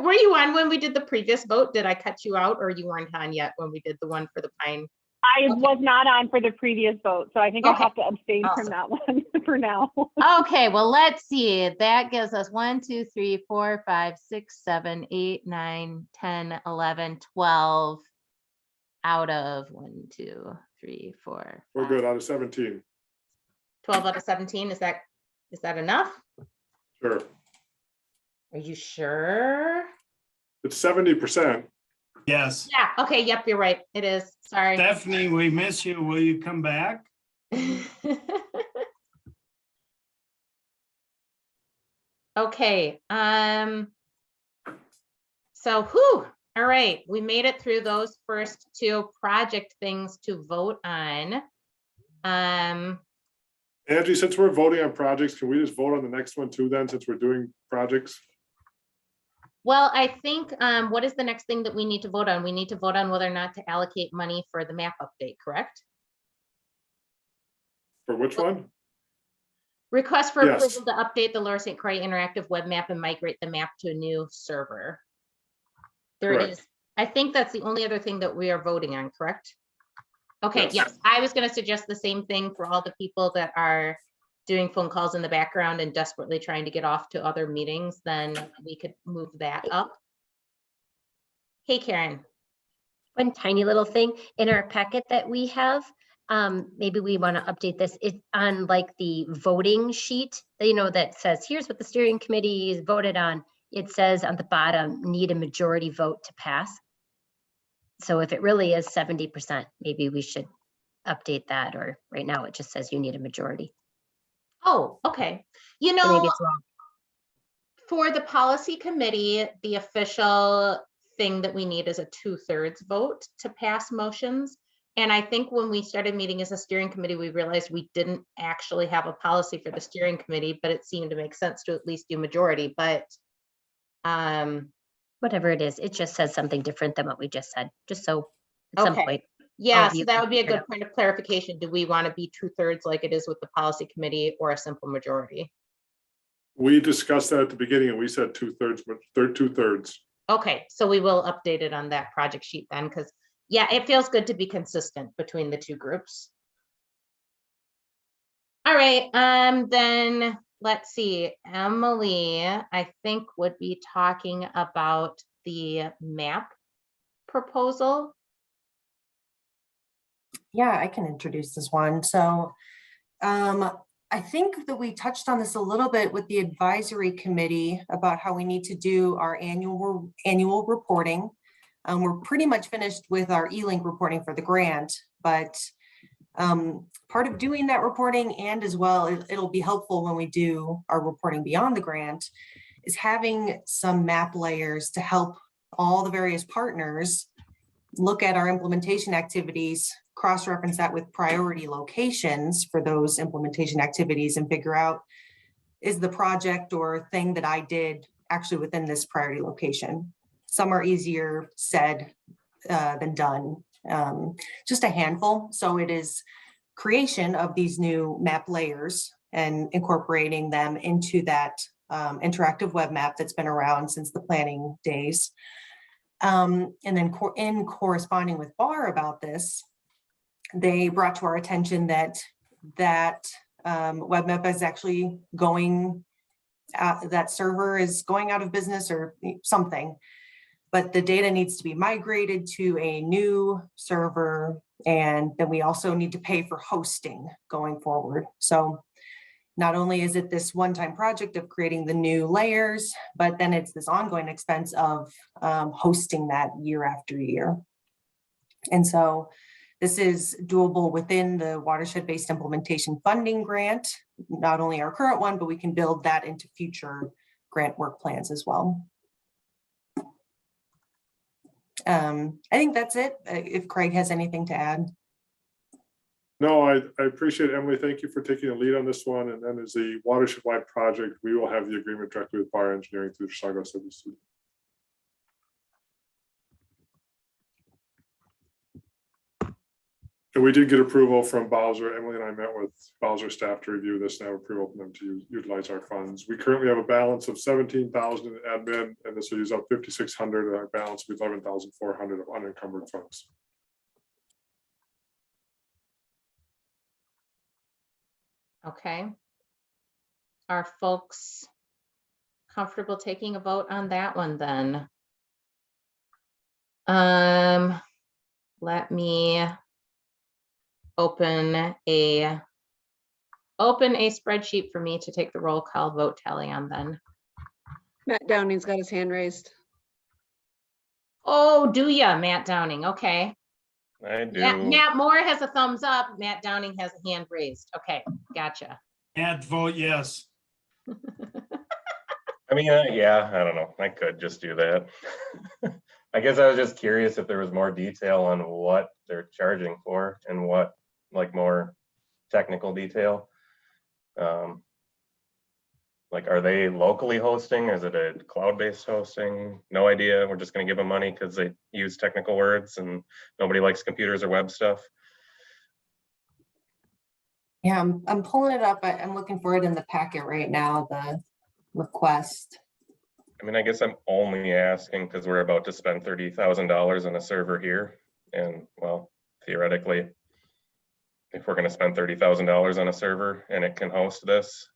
were you on when we did the previous vote? Did I cut you out or you weren't on yet when we did the one for the Pine? I was not on for the previous vote, so I think I'll Okay. have to abstain Awesome. from that one for now. Okay, well, let's see. That gives us 1, 2, 3, 4, 5, 6, 7, 8, 9, 10, 11, 12 out of 1, 2, 3, 4. We're good out of 17. 12 out of 17. Is that enough? Sure. Are you sure? It's 70%. Yes. Yeah, okay, yep, you're right. It is. Sorry. Stephanie, we miss you. Will you come back? Okay, so whew, all right, we made it through those first two project things to vote on. Angie, since we're voting on projects, can we just vote on the next one too then, since we're doing projects? Well, I think, what is the next thing that we need to vote on? We need to vote on whether or not to allocate money for the map update, correct? For which one? Request for Yes. approval to update the Lower St. Croix interactive web map and migrate the map to a new server. There Correct. is, I think that's the only other thing that we are voting on, correct? Okay, Yes. yes, I was gonna suggest the same thing for all the people that are doing phone calls in the background and desperately trying to get off to other meetings, then we could move that up. Hey, Karen. One tiny little thing in our packet that we have, maybe we want to update this. It's on like the voting sheet, you know, that says, here's what the steering committee is voted on. It says on the bottom, need a majority vote to pass. So if it really is 70%, maybe we should update that, or right now it just says you need a majority. Oh, okay. You So know, maybe it's wrong. for the policy committee, the official thing that we need is a 2/3 vote to pass motions. And I think when we started meeting as a steering committee, we realized we didn't actually have a policy for the steering committee, but it seemed to make sense to at least do majority, but Whatever it is, it just says something different than what we just said, just so at some okay. point. Yeah, of so you that can would be a figure it good point of clarification. Do we want to be 2/3 like it is with the policy committee or a simple majority? We discussed that at the beginning and we said 2/3, but third 2/3. Okay, so we will update it on that project sheet then, because yeah, it feels good to be consistent between the two groups. All right, then let's see, Emily, I think would be talking about the map proposal. Yeah, I can introduce this one. So I think that we touched on this a little bit with the advisory committee about how we need to do our annual reporting. We're pretty much finished with our E-Link reporting for the grant, but part of doing that reporting, and as well, it'll be helpful when we do our reporting beyond the grant, is having some map layers to help all the various partners look at our implementation activities, cross-reference that with priority locations for those implementation activities, and figure out, is the project or thing that I did actually within this priority location? Some are easier said than done, just a handful. So it is creation of these new map layers and incorporating them into that interactive web map that's been around since the planning days. And then in corresponding with BAR about this, they brought to our attention that web map is actually going, that server is going out of business or something, but the data needs to be migrated to a new server. And then we also need to pay for hosting going forward. So not only is it this one-time project of creating the new layers, but then it's this ongoing expense of hosting that year after year. And so this is doable within the watershed-based implementation funding grant, not only our current one, but we can build that into future grant work plans as well. I think that's it. If Craig has anything to add. No, I appreciate it, Emily. Thank you for taking the lead on this one. And then as a watershed-wide project, we will have the agreement directly with BAR Engineering through Chicago CWC. And we did get approval from Bowser. Emily and I met with Bowser staff to review this and have approval from them to utilize our funds. We currently have a balance of 17,000 in admin, and this will use up 5,600, and our balance will be 11,400 of unencumbered funds. Okay. Are folks comfortable taking a vote on that one then? Let me open a spreadsheet for me to take the roll call vote tally on then. Matt Downing's got his hand raised. Oh, do ya, Matt Downing? Okay. I do. Matt Moore has a thumbs up. Matt Downing has a hand raised. Okay, gotcha. Matt, vote yes. I mean, yeah, I don't know. I could just do that. I guess I was just curious if there was more detail on what they're charging for and what, like, more technical detail. Like, are they locally hosting? Is it a cloud-based hosting? No idea. We're just going to give them money because they use technical words and nobody likes computers or web stuff. Yeah, I'm pulling it up. I'm looking for it in the packet right now, the request. I mean, I guess I'm only asking because we're about to spend $30,000 on a server here. And well, theoretically, if we're going to spend $30,000 on a server and it can host this,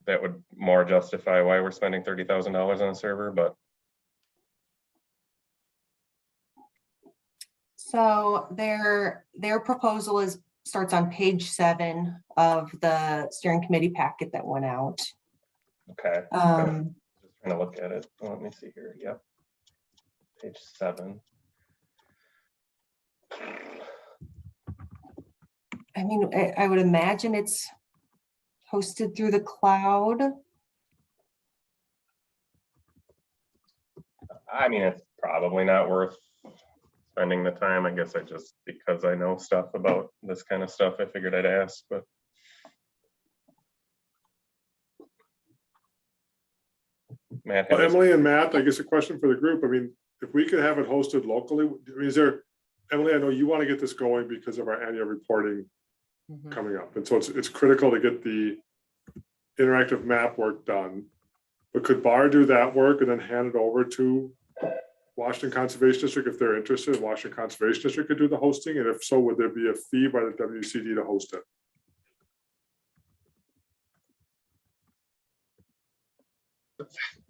that would more justify why we're spending $30,000 on a server, but. So their proposal starts on page 7 of the steering committee packet that went out. Okay. Just trying to look at it. Let me see here. Yep. Page 7. I mean, I would imagine it's hosted through the cloud. I mean, it's probably not worth spending the time. I guess because I know stuff about this kind of stuff, I figured I'd ask, but. Matt, Well, Emily and Matt, I guess a question for the group. I mean, if we could have it hosted locally, I mean, is there, Emily, I know you want to get this going because of our annual reporting coming up. And so it's critical to get the interactive map work done. But could BAR do that work and then hand it over to Washington Conservation District if they're interested? Washington Conservation District could do the hosting, and if so, would there be a fee by the WCD to host it?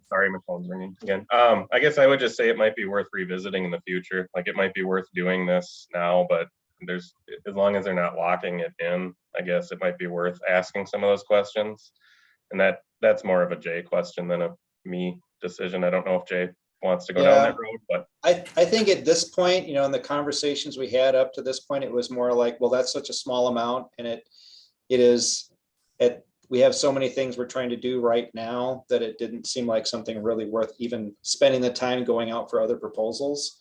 Sorry, my phone's ringing again. I guess I would just say it might be worth revisiting in the future. Like it might be worth doing this now, but as long as they're not locking it in, I guess it might be worth asking some of those questions. And that's more of a Jay question than a me decision. I don't know if Jay wants to go down that road, but I think at this point, in the conversations we had up to this point, it was more like, well, that's such a small amount, and we have so many things we're trying to do right now that it didn't seem like something really worth even spending the time going out for other proposals.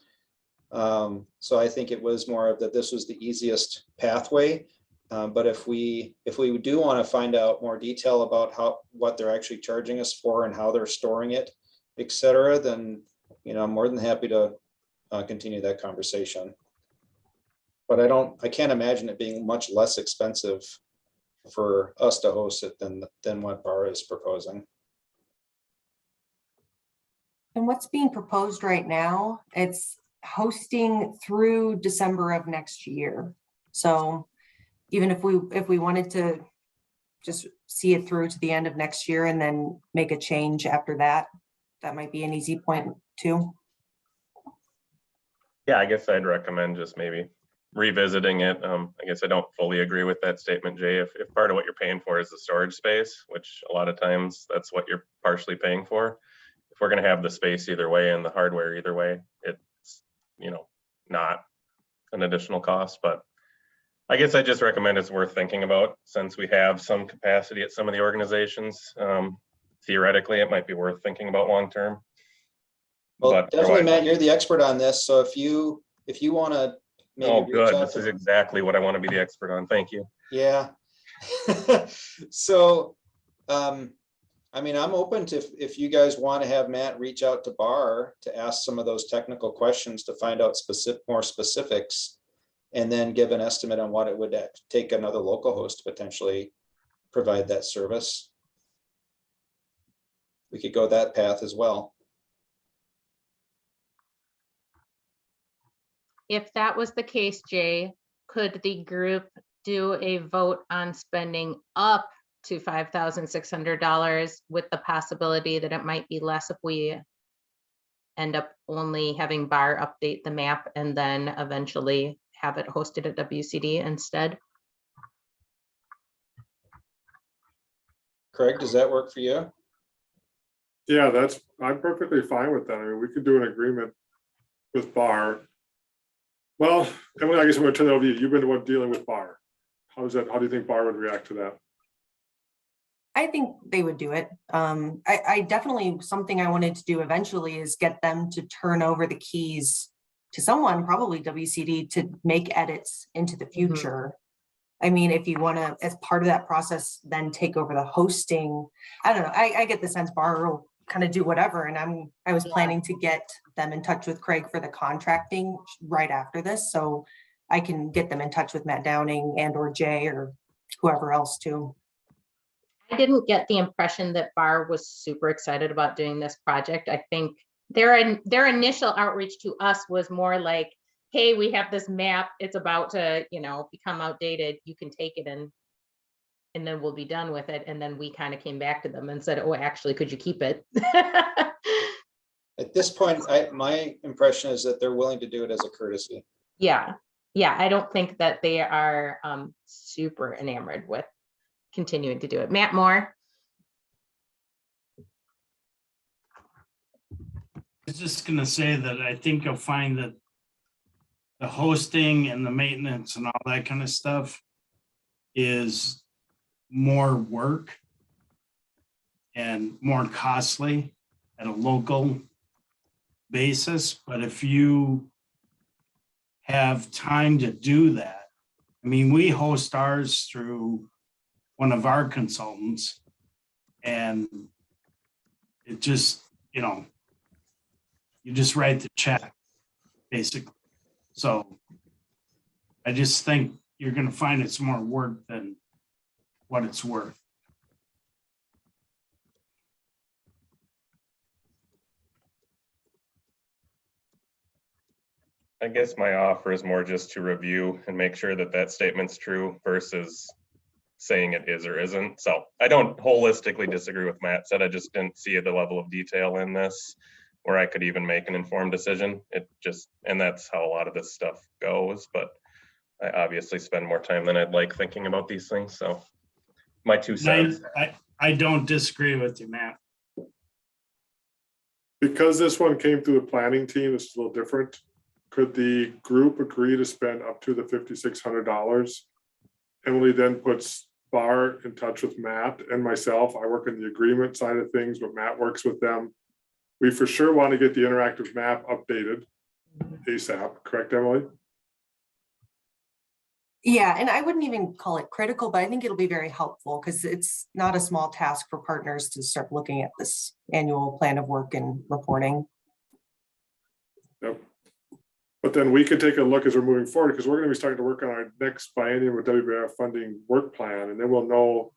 So I think it was more of that this was the easiest pathway. But if we do want to find out more detail about what they're actually charging us for and how they're storing it, et cetera, then, I'm more than happy to continue that conversation. But I can't imagine it being much less expensive for us to host it than what BAR is proposing. And what's being proposed right now, it's hosting through December of next year. So even if we wanted to just see it through to the end of next year and then make a change after that, that might be an easy point too. yeah, I guess I'd recommend just maybe revisiting it. I guess I don't fully agree with that statement, Jay. If part of what you're paying for is the storage space, which a lot of times that's what you're partially paying for. If we're going to have the space either way and the hardware either way, it's, not an additional cost, but I guess I just recommend it's worth thinking about since we have some capacity at some of the organizations. Theoretically, it might be worth thinking about long-term. Well, But definitely, Matt, you're the expert on this. So if you want to maybe oh, reach good. out This to is exactly what I want to be the expert on. Thank you. Yeah. So, I'm open to, if you guys want to have Matt reach out to BAR to ask some of those technical questions to find out more specifics, and then give an estimate on what it would take another local host to potentially provide that service. We could go that path as well. If that was the case, Jay, could the group do a vote on spending up to $5,600 with the possibility that it might be less if we end up only having BAR update the map and then eventually have it hosted at WCD instead? Craig, does that work for you? Yeah, I'm perfectly fine with that. I mean, we could do an agreement with BAR. Well, Emily, I guess I'm going to turn it over to you. You've been the one dealing with BAR. How do you think BAR would react to that? I think they would do it. I definitely, something I wanted to do eventually is get them to turn over the keys to someone, probably WCD, to make edits into the future. I mean, if you want to, as part of that process, then take over the hosting. I don't know. I get the sense BAR will kind of do whatever. And I was planning to get them in touch with Craig for the contracting right after this. So I can get them in touch with Matt Downing and or Jay or whoever else too. I didn't get the impression that BAR was super excited about doing this project. I think their initial outreach to us was more like, hey, we have this map, it's about to, become outdated. You can take it and then we'll be done with it. And then we kind of came back to them and said, oh, actually, could you keep it? At this point, my impression is that they're willing to do it as a courtesy. Yeah. I don't think that they are super enamored with continuing to do it. Matt Moore. I was just gonna say that I think you'll find that the hosting and the maintenance and all that kind of stuff is more work and more costly at a local basis. But if you have time to do that. I mean, we host ours through one of our consultants, and it just, you just write the check, basically. So I just think you're gonna find it's more work than what it's worth. I guess my offer is more just to review and make sure that that statement's true versus saying it is or isn't. So I don't holistically disagree with Matt said. I just didn't see the level of detail in this where I could even make an informed decision. And that's how a lot of this stuff goes. But I obviously spend more time than I'd like thinking about these things. So my 2 cents. I don't disagree with you, Matt. Because this one came through the planning team, it's a little different. Could the group agree to spend up to the $5,600? Emily then puts Bar in touch with Matt and myself. I work in the agreement side of things, but Matt works with them. We for sure want to get the interactive map updated ASAP, correct, Emily? Yeah, and I wouldn't even call it critical, but I think it'll be very helpful because it's not a small task for partners to start looking at this annual plan of work and reporting. Yep. But then we could take a look as we're moving forward, because we're going to be starting to work on our next biennium with WBF funding work plan, and then we'll know,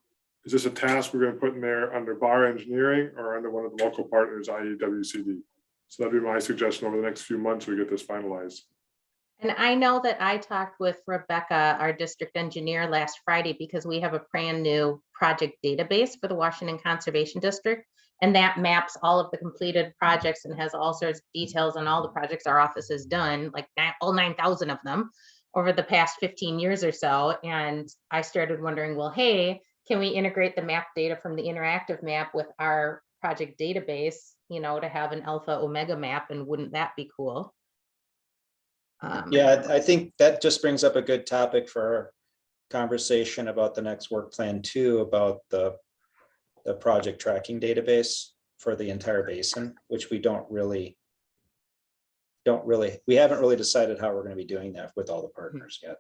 is this a task we're going to put in there under Bar Engineering or under one of the local partners, i.e. WCD? So that'd be my suggestion over the next few months we get this finalized. And I know that I talked with Rebecca, our district engineer, last Friday because we have a brand new project database for the Washington Conservation District. And that maps all of the completed projects and has all sorts of details on all the projects our office has done, like all 9,000 of them over the past 15 years or so. And I started wondering, well, hey, can we integrate the map data from the interactive map with our project database, to have an alpha omega map, and wouldn't that be cool? Yeah, I think that just brings up a good topic for our conversation about the next work plan too, about the project tracking database for the entire basin, which we haven't really decided how we're going to be doing that with all the partners yet.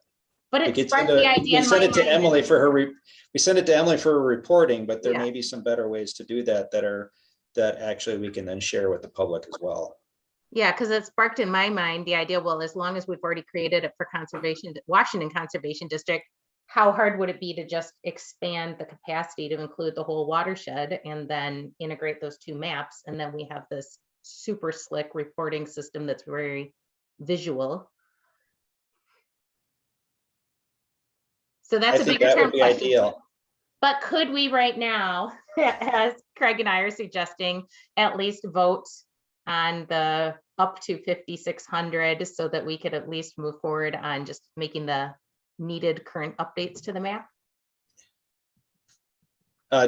But We it's sparked the idea we in send my it to mind. Emily for her, we send it to Emily for her reporting, but there Yeah. may be some better ways to do that that actually we can then share with the public as well. Yeah, because it sparked in my mind the idea, well, as long as we've already created it for Washington Conservation District, how hard would it be to just expand the capacity to include the whole watershed and then integrate those 2 maps? And then we have this super slick reporting system that's very visual. So that's a I think bigger that term would be question. ideal. But could we right now, as Craig and I are suggesting, at least vote on the up to 5,600 so that we could at least move forward on just making the needed current updates to the map?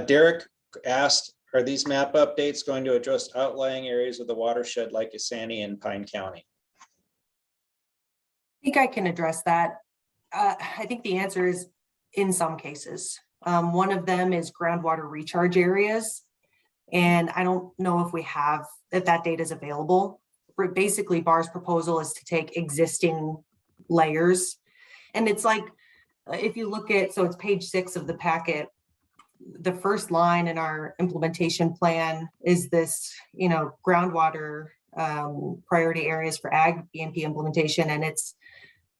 Derek asked, are these map updates going to address outlying areas of the watershed like Isani and Pine County? I think I can address that. I think the answer is in some cases. One of them is groundwater recharge areas. And I don't know if we have that data is available. Basically, Bar's proposal is to take existing layers. And it's like, if you look at, so it's page 6 of the packet, the first line in our implementation plan is this, groundwater priority areas for ag BMP implementation. And it's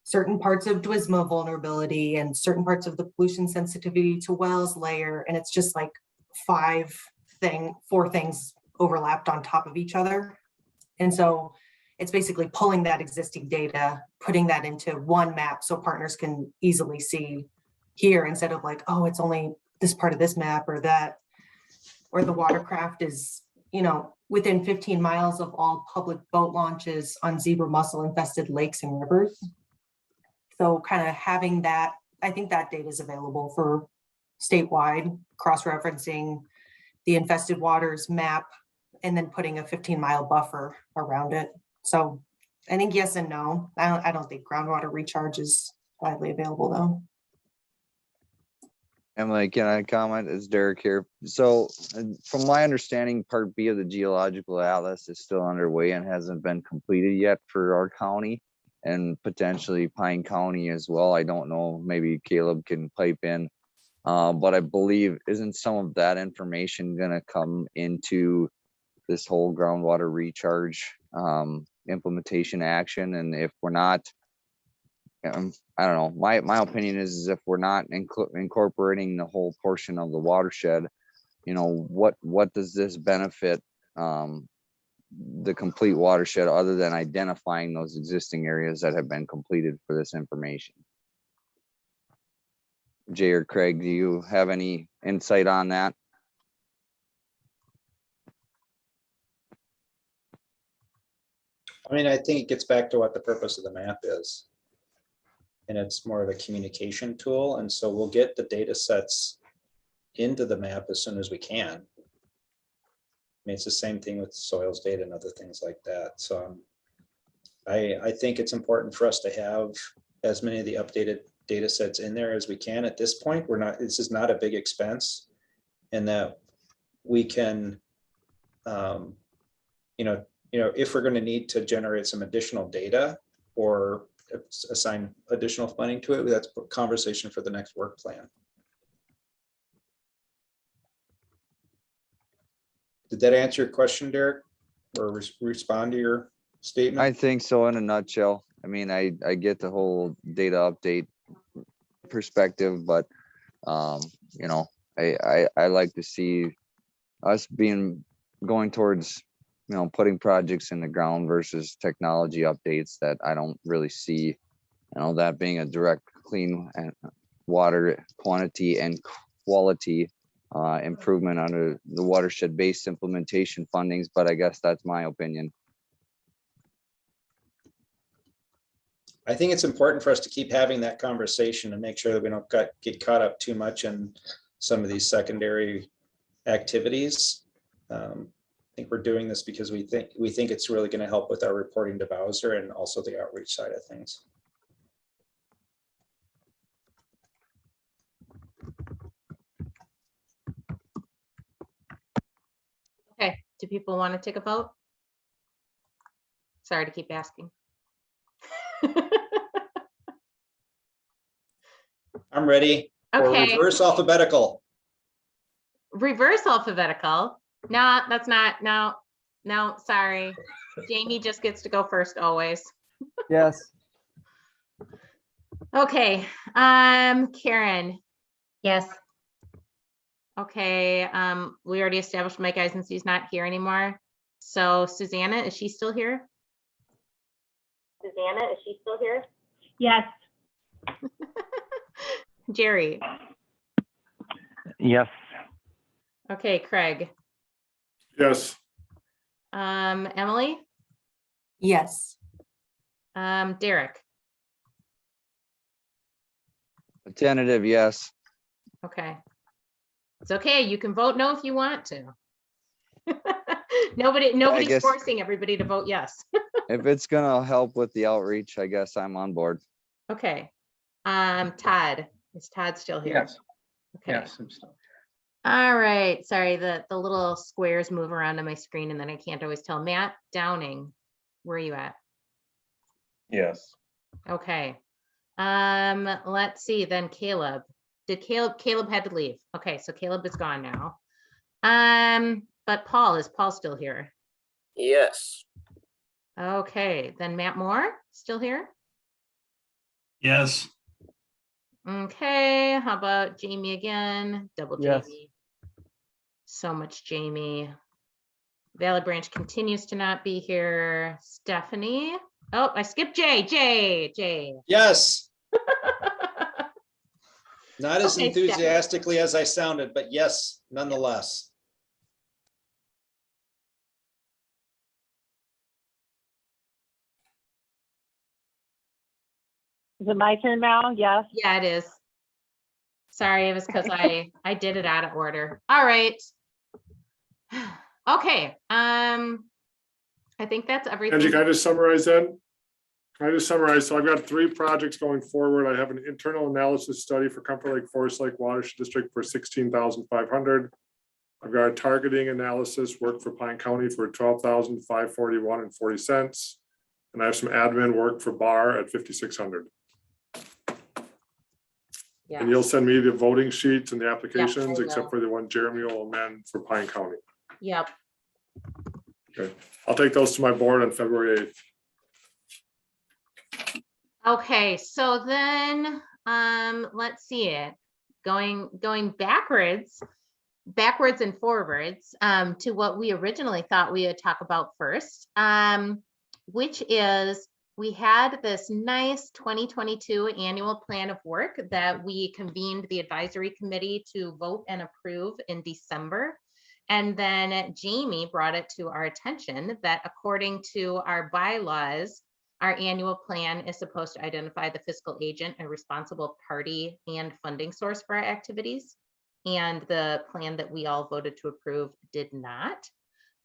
certain parts of DWISMA vulnerability and certain parts of the pollution sensitivity to wells layer. And it's just like 4 things overlapped on top of each other. And so it's basically pulling that existing data, putting that into one map so partners can easily see here instead of like, oh, it's only this part of this map or that, or the watercraft is, within 15 miles of all public boat launches on zebra mussel infested lakes and rivers. So kind of having that, I think that data is available for statewide, cross-referencing the infested waters map and then putting a 15-mile buffer around it. So I think yes and no. I don't think groundwater recharge is widely available though. Emily, can I comment? It's Derek here. So from my understanding, part B of the geological atlas is still underway and hasn't been completed yet for our county. and potentially Pine County as well. I don't know, maybe Caleb can pipe in. But I believe, isn't some of that information gonna come into this whole groundwater recharge implementation action? And if we're not, I don't know, my opinion is if we're not incorporating the whole portion of the watershed, what does this benefit the complete watershed other than identifying those existing areas that have been completed for this information? Jay or Craig, do you have any insight on that? I mean, I think it gets back to what the purpose of the map is. And it's more of a communication tool. And so we'll get the data sets into the map as soon as we can. I mean, it's the same thing with soils data and other things like that. So I think it's important for us to have as many of the updated data sets in there as we can. At this point, this is not a big expense, and that we can, if we're going to need to generate some additional data or assign additional funding to it, that's a conversation for the next work plan. Did that answer your question, Derek, or respond to your statement? I think so, in a nutshell. I mean, I get the whole data update perspective, but I like to see us going towards putting projects in the ground versus technology updates that I don't really see, that being a direct clean and water quantity and quality improvement under the watershed based implementation fundings. But I guess that's my opinion. I think it's important for us to keep having that conversation and make sure that we don't get caught up too much in some of these secondary activities. I think we're doing this because we think it's really going to help with our reporting to Bowser and also the outreach side of things. Okay, do people want to take a vote? Sorry to keep asking. I'm ready. Okay. For reverse alphabetical. Reverse alphabetical. No, that's not. No, sorry. Jamie just gets to go first always. Yes. Okay. Karen. Yes. Okay. We already established Mike Eisenstee's not here anymore. So Susanna, is she still here? Yes. Jerry. Yes. Okay, Craig. Yes. Emily. Yes. Derek. A tentative yes. Okay. It's okay. You can vote no if you want to. Nobody's guess- forcing everybody to vote yes. If it's gonna help with the outreach, I guess I'm on board. Okay. Todd. Is Todd still here? Yes. Okay. Yes, I'm still. All right. Sorry, the little squares move around on my screen and then I can't always tell. Matt Downing, where are you at? Yes. Okay. Let's see then. Caleb. Caleb had to leave. Okay, so Caleb is gone now. But Paul, is Paul still here? Yes. Okay, then Matt Moore still here? Yes. Okay, how about Jamie again? Double Yes. Jamie. So much Jamie. Valley Branch continues to not be here. Stephanie. Oh, I skipped Jay. Jay. Yes. Not as Okay, Stephanie. enthusiastically as I sounded, but yes, nonetheless. Is it my turn now? Yes. Yeah, it is. Sorry, it was because I did it out of order. All right. Okay. I think that's everything. Angie, can I just summarize then? Can I just summarize? So I've got 3 projects going forward. I have an internal analysis study for Comfort Lake Forest Lake Watershed District for $16,500. I've got a targeting analysis work for Pine County for $12,541.40. And I have some admin work for Bar at 5,600. Yeah. And you'll send me the voting sheets and the I applications, will. except for the one Jeremy will amend for Pine County. Yep. Okay, I'll take those to my board on February 8th. Okay, so then, let's see it. Going backwards and forwards, to what we originally thought we would talk about first, which is we had this nice 2022 annual plan of work that we convened the advisory committee to vote and approve in December. And then Jamie brought it to our attention that according to our bylaws, our annual plan is supposed to identify the fiscal agent, a responsible party, and funding source for our activities. And the plan that we all voted to approve did not.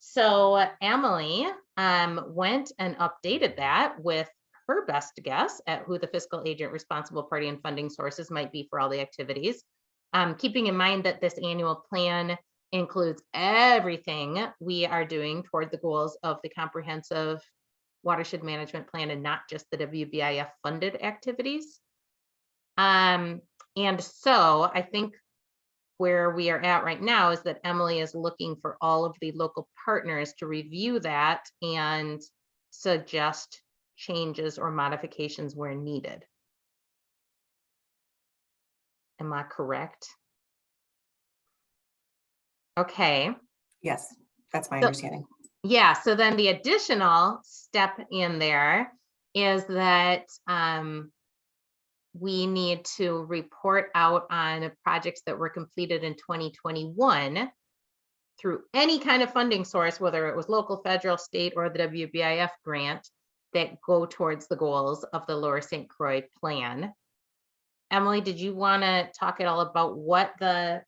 So Emily went and updated that with her best guess at who the fiscal agent, responsible party, and funding sources might be for all the activities. Keeping in mind that this annual plan includes everything we are doing toward the goals of the comprehensive watershed management plan and not just the WBIF funded activities. And so I think where we are at right now is that Emily is looking for all of the local partners to review that and suggest changes or modifications where needed. Am I correct? Okay. Yes, that's my So- understanding. Yeah, so then the additional step in there is that we need to report out on projects that were completed in 2021 through any kind of funding source, whether it was local, federal, state, or the WBIF grant that go towards the goals of the Lower St. Croix plan. Emily, did you want to talk at all about what the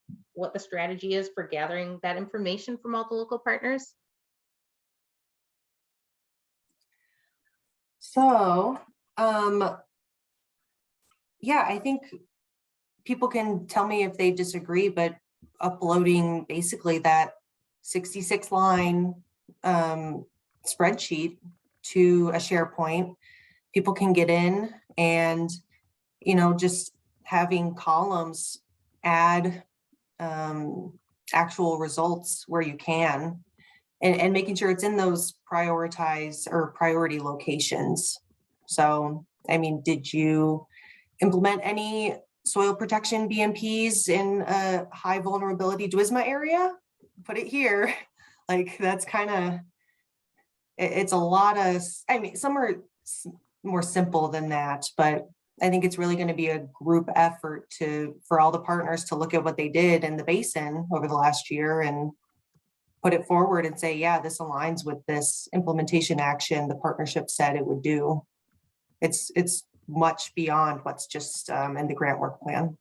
strategy is for gathering that information from all the local partners? So, yeah, I think people can tell me if they disagree, but uploading basically that 66 line spreadsheet to a SharePoint, people can get in and, you know, just having columns add actual results where you can, and making sure it's in those prioritize or priority locations. So, I mean, did you implement any soil protection BMPs in a high vulnerability DWISMA area? Put it here. Like, that's kind of, it's a lot of, I mean, some are more simple than that, but I think it's really going to be a group effort for all the partners to look at what they did in the basin over the last year and put it forward and say, yeah, this aligns with this implementation action the partnership said it would do. It's much beyond what's just in the grant work plan.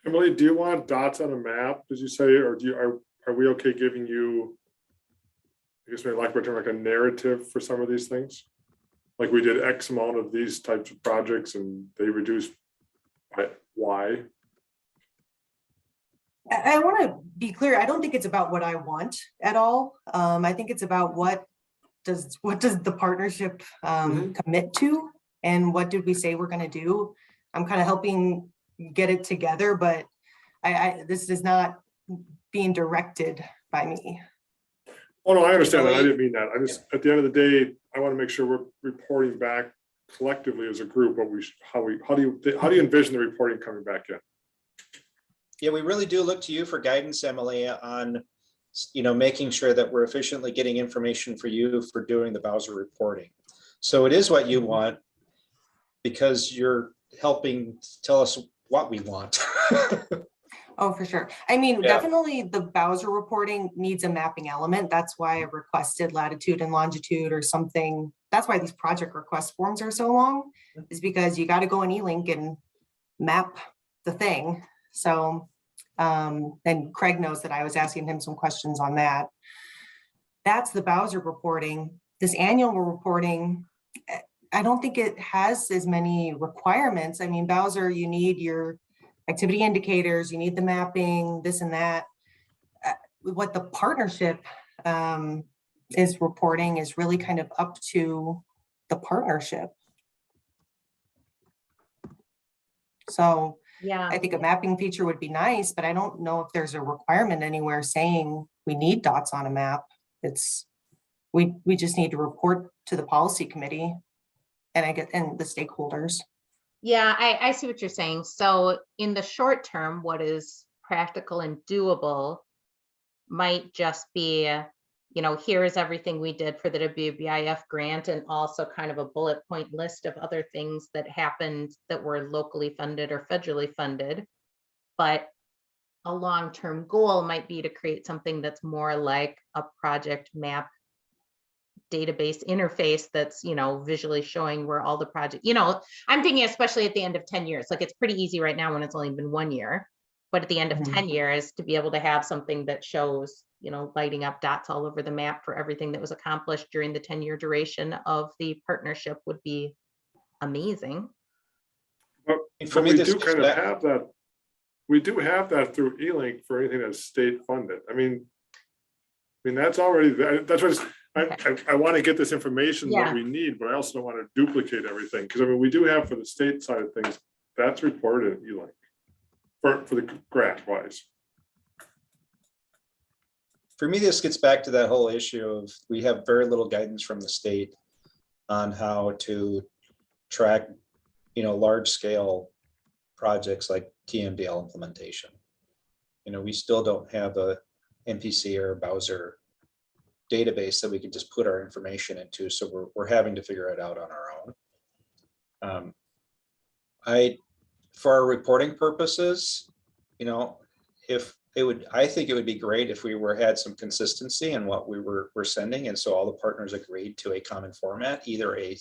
Emily, do you want dots on a map, did you say, or are we okay giving you, I guess maybe like a narrative for some of these things? Like we did X amount of these types of projects and they reduced by Y. I want to be clear. I don't think it's about what I want at all. I think it's about what does the partnership commit to, and what did we say we're going to do. I'm kind of helping get it together, but this is not being directed by me. Oh no, I understand that. I didn't mean that. I just, at the end of the day, I want to make sure we're reporting back collectively as a group. What how do you envision the reporting coming back in? Yeah, we really do look to you for guidance, Emily, on, making sure that we're efficiently getting information for you for doing the Bowser reporting. So it is what you want because you're helping tell us what we want. Oh, for sure. I mean, Yeah. definitely the Bowser reporting needs a mapping element. That's why I requested latitude and longitude or something. That's why these project request forms are so long, is because you got to go in eLink and map the thing. So, and Craig knows that I was asking him some questions on that. That's the Bowser reporting. This annual reporting, I don't think it has as many requirements. I mean, Bowser, you need your activity indicators, you need the mapping, this and that. What the partnership is reporting is really kind of up to the partnership. So Yeah. I think a mapping feature would be nice, but I don't know if there's a requirement anywhere saying we need dots on a map. It's, we just need to report to the policy committee and the stakeholders. Yeah, I see what you're saying. So in the short term, what is practical and doable might just be, you know, here is everything we did for the WBIF grant, and also kind of a bullet point list of other things that happened that were locally funded or federally funded. But a long-term goal might be to create something that's more like a project map database interface that's, you know, visually showing where all the project, you know, I'm thinking especially at the end of 10 years, like it's pretty easy right now when it's only been 1 year, but at the end of 10 years to be able to have something that shows, you know, lighting up dots all over the map for everything that was accomplished during the 10-year duration of the partnership would be amazing. But For me, we this do goes kind of back- have that. We do have that through E-Link for anything that's state funded. I mean, that's already there. That's what I want to get this information Yeah. that we need, but I also don't want to duplicate everything. Because I mean, we do have for the state side of things, that's reported in E-Link for the grant wise. For me, this gets back to that whole issue of we have very little guidance from the state on how to track, you know, large scale projects like TMDL implementation. You know, we still don't have a MPC or Bowser database that we can just put our information into. So we're having to figure it out on our own. For our reporting purposes, you know, I think it would be great if we had some consistency in what we're sending. And so all the partners agreed to a common format, either a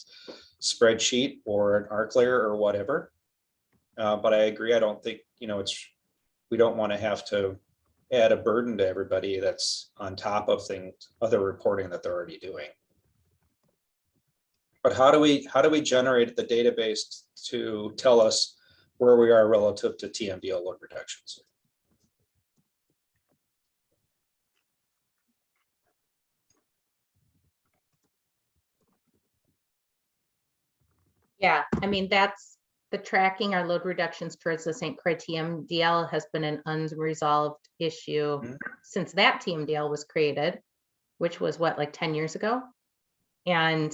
spreadsheet or an ARC layer or whatever. But I agree. I don't think, you know, we don't want to have to add a burden to everybody that's on top of other reporting that they're already doing. But how do we generate the database to tell us where we are relative to TMDL load reductions? Yeah, I mean, that's the tracking our load reductions towards the St. Croix TMDL has been an unresolved issue since that TMDL was created, which was what, like 10 years ago? And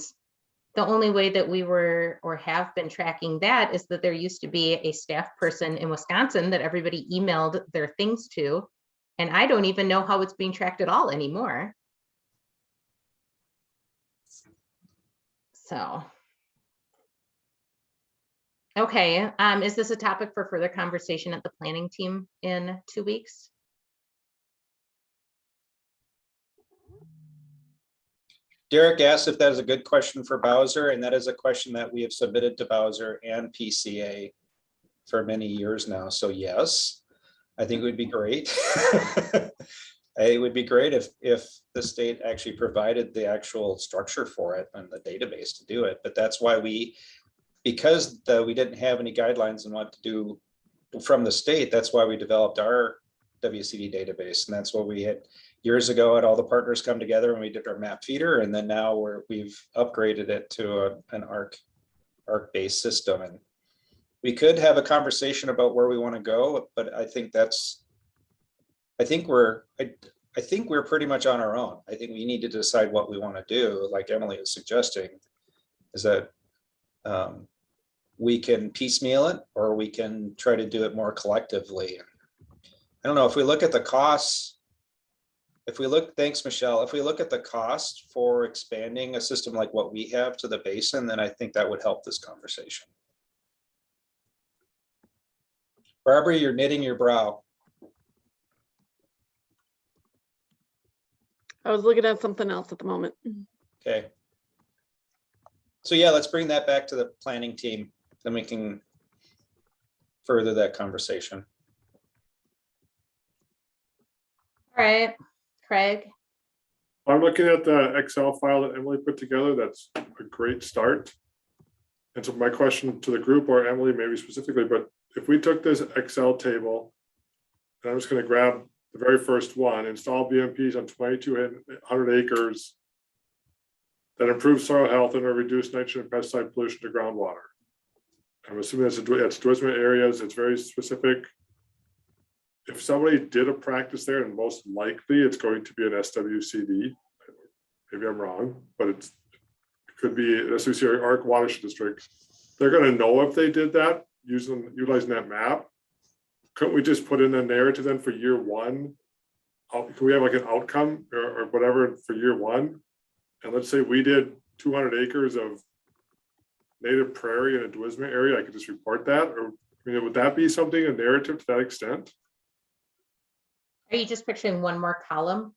the only way that we were or have been tracking that is that there used to be a staff person in Wisconsin that everybody emailed their things to. And I don't even know how it's being tracked at all anymore. So. Okay, is this a topic for further conversation at the planning team in 2 weeks? Derek asked if that is a good question for Bowser, and that is a question that we have submitted to Bowser and PCA for many years now. So yes, I think it would be great. It would be great if the state actually provided the actual structure for it and the database to do it. But that's why because we didn't have any guidelines on what to do from the state, that's why we developed our WCD database. And that's what we had years ago, had all the partners come together and we did our map feeder. And then now we've upgraded it to an ARC-based system. And we could have a conversation about where we want to go, but I think we're pretty much on our own. I think we need to decide what we want to do, like Emily is suggesting, is that we can piecemeal it or we can try to do it more collectively. I don't know, if we look at the costs, thanks, Michelle. If we look at the cost for expanding a system like what we have to the basin, then I think that would help this conversation. Barbara, you're knitting your brow. I was looking at something else at the moment. Okay. So yeah, let's bring that back to the planning team. Then we can further that conversation. All right, Craig. I'm looking at the Excel file that Emily put together. That's a great start. And so my question to the group, or Emily maybe specifically, but if we took this Excel table, and I'm just going to grab the very first one, install BMPs on 2,200 acres that improves soil health and will reduce nitrogen and pesticide pollution to groundwater. I'm assuming it's Duisman areas, it's very specific. If somebody did a practice there, and most likely it's going to be an SWCD, maybe I'm wrong, but it could be SWC or ARC watershed district. They're gonna know if they did that utilizing that map. Couldn't we just put in a narrative then for year one? Can we have like an outcome or whatever for year one? And let's say we did 200 acres of native prairie in a Duisman area, I could just report that, or I mean, would that be something, a narrative to that extent? Are you just picturing one more column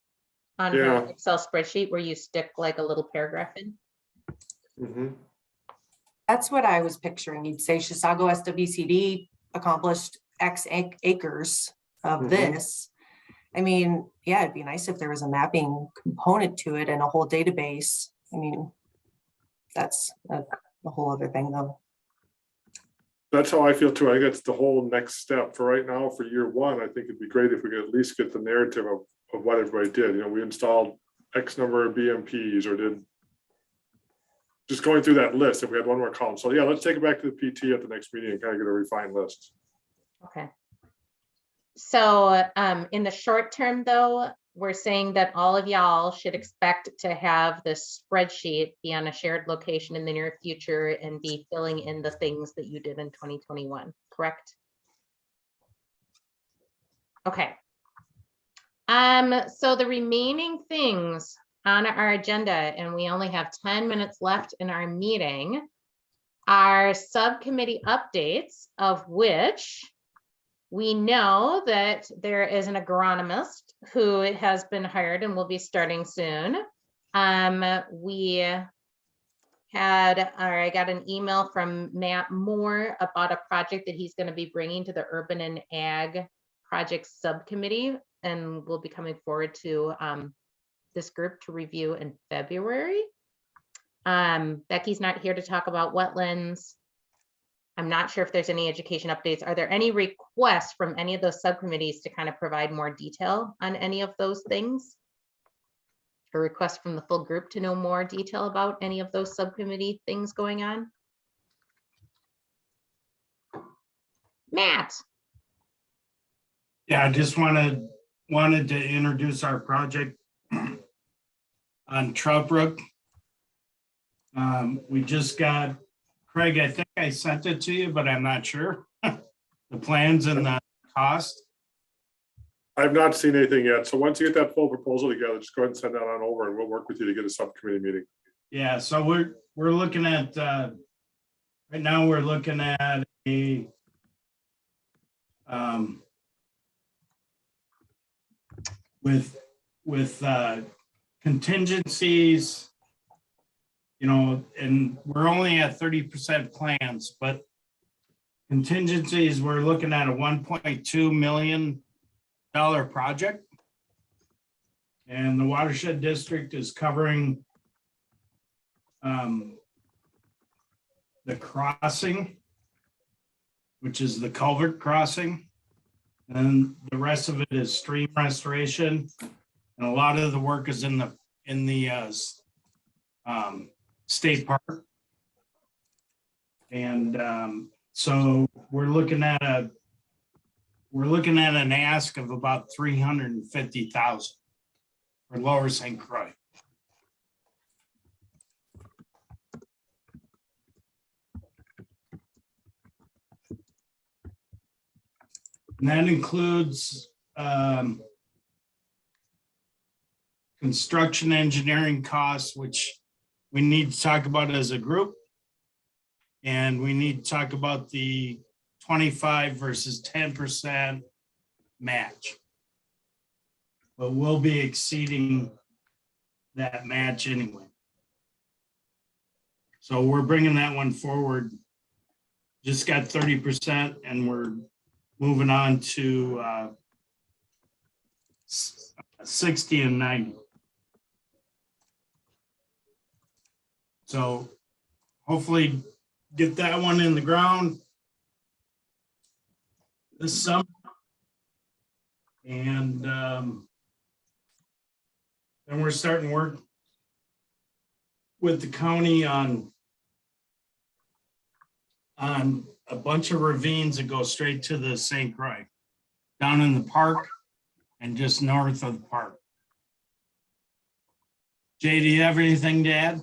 on Yeah. the Excel spreadsheet where you stick like a little paragraph in? Mhm. That's what I was picturing. You'd say Chisago SWCD accomplished X acres of Mhm. this. I mean, yeah, it'd be nice if there was a mapping component to it and a whole database. I mean, that's a whole other thing though. That's how I feel too. I think that's the whole next step for right now for year one. I think it'd be great if we could at least get the narrative of what everybody did. You know, we installed X number of BMPs or did just going through that list if we had one more column. So yeah, let's take it back to the PT at the next meeting and kind of get a refined list. Okay. So in the short term though, we're saying that all of y'all should expect to have this spreadsheet be on a shared location in the near future and be filling in the things that you did in 2021, correct? Okay. So the remaining things on our agenda, and we only have 10 minutes left in our meeting, are subcommittee updates, of which we know that there is an agronomist who has been hired and will be starting soon. I got an email from Matt Moore about a project that he's going to be bringing to the Urban and Ag Projects Subcommittee, and will be coming forward to this group to review in February. Becky's not here to talk about wetlands. I'm not sure if there's any education updates. Are there any requests from any of those subcommittees to kind of provide more detail on any of those things? Or requests from the full group to know more detail about any of those subcommittee things going on? Matt. Yeah, I just wanted to introduce our project on Trout Brook. We just got, Craig, I think I sent it to you, but I'm not sure. The plans and the cost. I've not seen anything yet. So once you get that full proposal together, just go ahead and send that on over and we'll work with you to get a subcommittee meeting. Yeah, so we're looking at, right now we're looking at a with contingencies, you know, and we're only at 30% plans, but contingencies, we're looking at a $1.2 million project. And the watershed district is covering the crossing, which is the culvert crossing. And the rest of it is stream restoration. And a lot of the work is in the state park. And so we're looking at an ask of about 350,000 for Lower St. Croix. And that includes construction engineering costs, which we need to talk about as a group. And we need to talk about the 25 versus 10% match. But we'll be exceeding that match anyway. So we're bringing that one forward. Just got 30% and we're moving on to 60 and 90. So hopefully get that one in the ground this summer. And then we're starting work with the county on a bunch of ravines that go straight to the St. Croix, down in the park and just north of the park. Jay, do you have anything to add?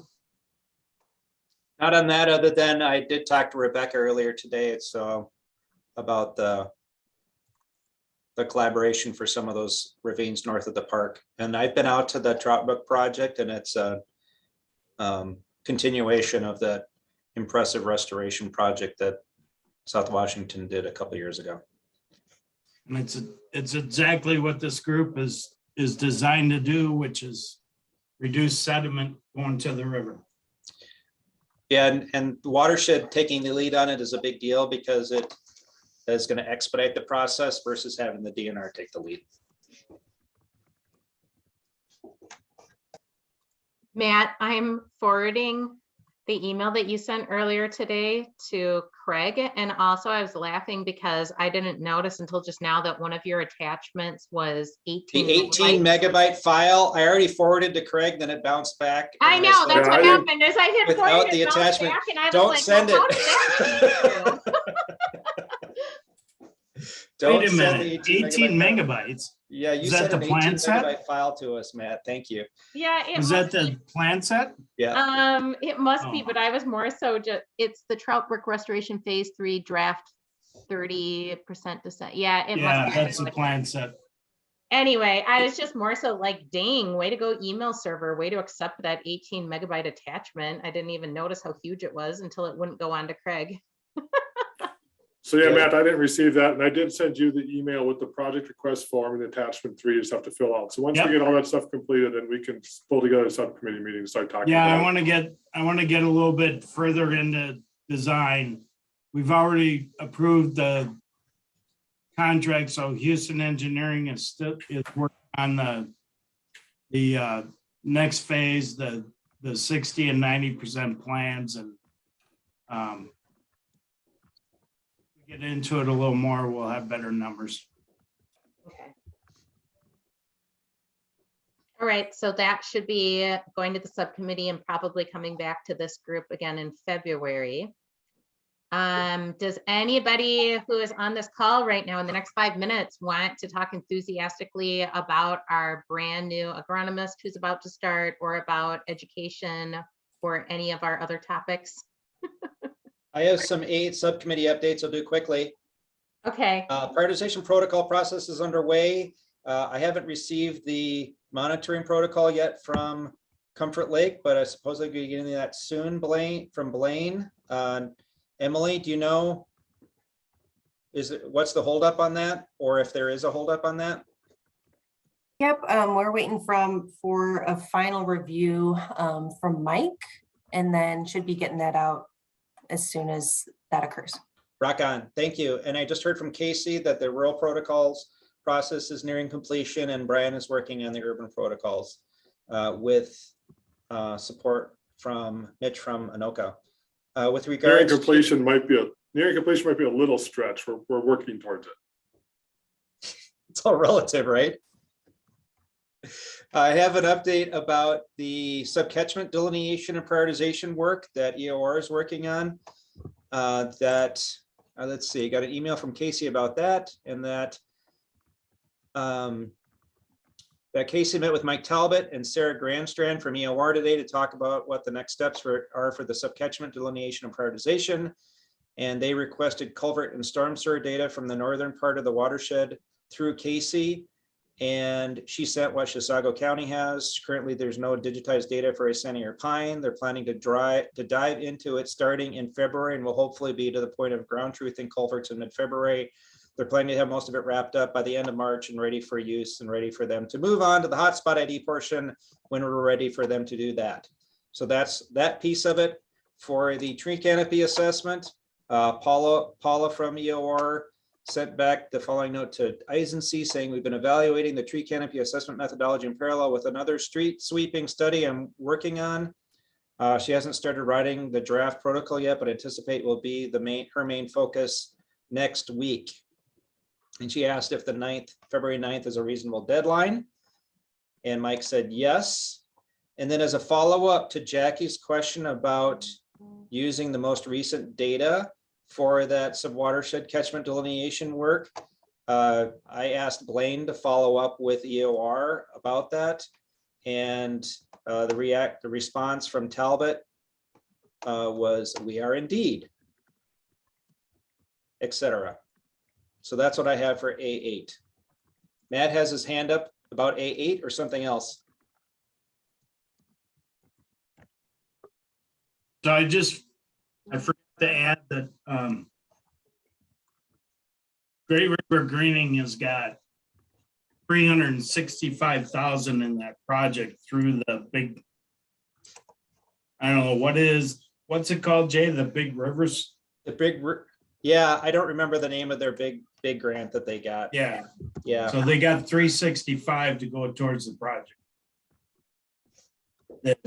Not on that, other than I did talk to Rebecca earlier today, so about the collaboration for some of those ravines north of the park. And I've been out to the Trout Brook project, and it's a continuation of that impressive restoration project that South Washington did a couple years ago. And it's exactly what this group is designed to do, which is reduce sediment going to the river. Yeah, and the watershed taking the lead on it is a big deal because it is going to expedite the process versus having the DNR take the lead. Matt, I'm forwarding the email that you sent earlier today to Craig. And also I was laughing because I didn't notice until just now that one of your attachments was 18. The 18 megabyte file, I already forwarded to Craig, then it bounced back. I and know, said, that's what happened is I hit without forward, the it bounced attachment, back, and I was don't like, send well, it. how did that get Wait a Don't send the minute, 18 megabytes? Yeah, you Is that sent the an 18 plan set? megabyte file to us, Matt. Thank you. Yeah, it Is must that the plan set? Yeah. It must be, Oh. but I was more so just, it's the Trout Brook Restoration Phase 3 draft 30% descent. Yeah, it Yeah, must be. that's the plan set. Anyway, I was just more so like, dang, way to go email server, way to accept that 18 megabyte attachment. I didn't even notice how huge it was until it wouldn't go on to Craig. So yeah, Matt, I didn't receive that, and I did send you the email with the project request form and the attachment 3 you just have to fill out. So once we Yep. get all that stuff completed, then we can pull together a subcommittee meeting and start talking. Yeah, I about it. want to get a little bit further into design. We've already approved the contract, so Houston Engineering is working on the next phase, the 60 and 90% plans, and get into it a little more, we'll have better numbers. Okay. All right, so that should be going to the subcommittee and probably coming back to this group again in February. Does anybody who is on this call right now in the next 5 minutes want to talk enthusiastically about our brand new agronomist who's about to start, or about education, or any of our other topics? I have some 8 subcommittee updates I'll do quickly. Okay. Prioritization protocol process is underway. I haven't received the monitoring protocol yet from Comfort Lake, but I suppose I'll be getting that soon, from Blaine. Emily, do you know, what's the holdup on that? Or if there is a holdup on that? Yep, we're waiting for a final review from Mike, and then should be getting that out as soon as that occurs. Rock on, thank you. And I just heard from Casey that the rural protocols process is nearing completion, and Brian is working on the urban protocols with support from Mitch from Anoka. With Nearing regards completion might be a little stretch. We're working towards it. It's all relative, right? I have an update about the subcatchment delineation and prioritization work that EOR is working on. Let's see, got an email from Casey about that, and that Casey met with Mike Talbot and Sarah Grandstrand from EOR today to talk about what the next steps are for the subcatchment delineation and prioritization. And they requested culvert and storm sewer data from the northern part of the watershed through Casey. And she sent what Chisago County has. Currently, there's no digitized data for Ascenti or Pine. They're planning to dive into it starting in February, and will hopefully be to the point of ground truth and culverts in mid-February. They're planning to have most of it wrapped up by the end of March and ready for use and ready for them to move on to the hotspot ID portion when we're ready for them to do that. So that's that piece of it. For the tree canopy assessment, Paula from EOR sent back the following note to Eisensee saying, we've been evaluating the tree canopy assessment methodology in parallel with another street sweeping study I'm working on. She hasn't started writing the draft protocol yet, but anticipate will be her main focus next week. And she asked if the February 9th is a reasonable deadline. And Mike said yes. And then as a follow-up to Jackie's question about using the most recent data for that subwatershed catchment delineation work, I asked Blaine to follow up with EOR about that. And the response from Talbot was, we are indeed, etc. So that's what I have for A8. Matt has his hand up about A8 or something else. So I forgot to add that Great River Greening has got 365,000 in that project through the big, I don't know, what's it called, Jay? The Big Rivers? Yeah, I don't remember the name of their big grant that they got. Yeah. Yeah. So they got 365 to go towards the project. That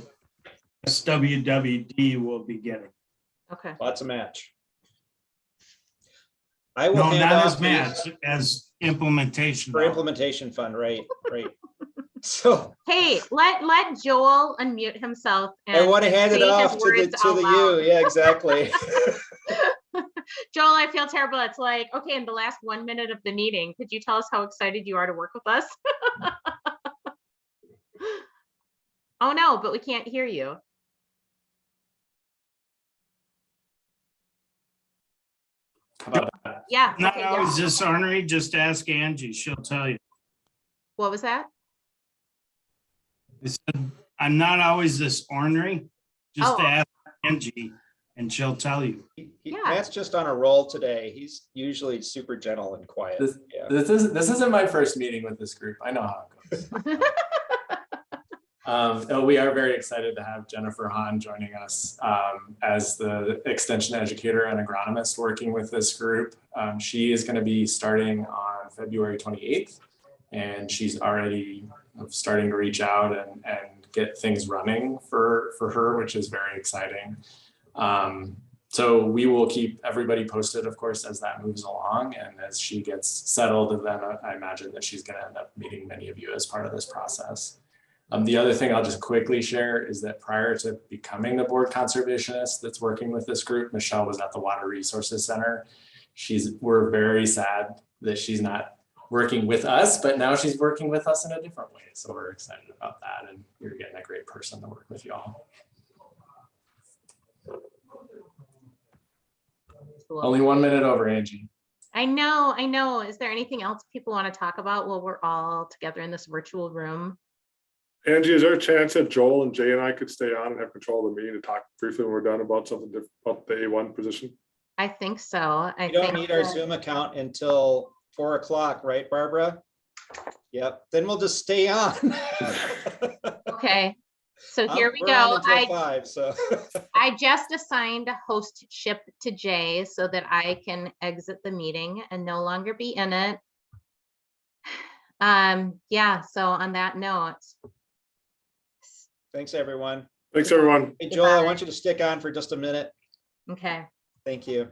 SWWD will be getting. Okay. Lots of match. I will No, hand not off as match, as implementation. for implementation fund, right? So Hey, let Joel unmute himself. I want to hand it say his off to words the out loud. you. Yeah, exactly. Joel, I feel terrible. It's like, okay, in the last 1 minute of the meeting, could you tell us how excited you are to work with us? Oh no, but we can't hear you. Yeah. Not okay, always yeah. this ornery, just ask Angie, she'll tell you. What was that? I said, I'm not always this ornery, just Oh. ask Angie and she'll tell you. Matt's just on a roll today. He's usually super gentle and quiet. Yeah. This isn't my first meeting with this group. I know how it goes. We are very excited to have Jennifer Hahn joining us as the extension educator and agronomist working with this group. She is going to be starting on February 28th, and she's already starting to reach out and get things running for her, which is very exciting. So we will keep everybody posted, of course, as that moves along and as she gets settled. And then I imagine that she's going to end up meeting many of you as part of this process. The other thing I'll just quickly share is that prior to becoming the board conservationist that's working with this group, Michelle was at the Water Resources Center. We're very sad that she's not working with us, but now she's working with us in a different way. So we're excited about that, and you're getting a great person to work with y'all. Only 1 minute over, Angie. I know. Is there anything else people want to talk about while we're all together in this virtual room? Angie, is there a chance that Joel and Jay and I could stay on and have control of the meeting to talk briefly when we're done about something different about the A1 position? I think so. We don't need our Zoom account until 4 o'clock, right, Barbara? Yep, then we'll just stay on. Okay, so here we We're on go. until 5, so. I just assigned a hostship to Jay so that I can exit the meeting and no longer be in it. Yeah, so on that note. Thanks, everyone. Thanks, everyone. Hey, Joel, I want you to stick on for just a minute. Okay. Thank you.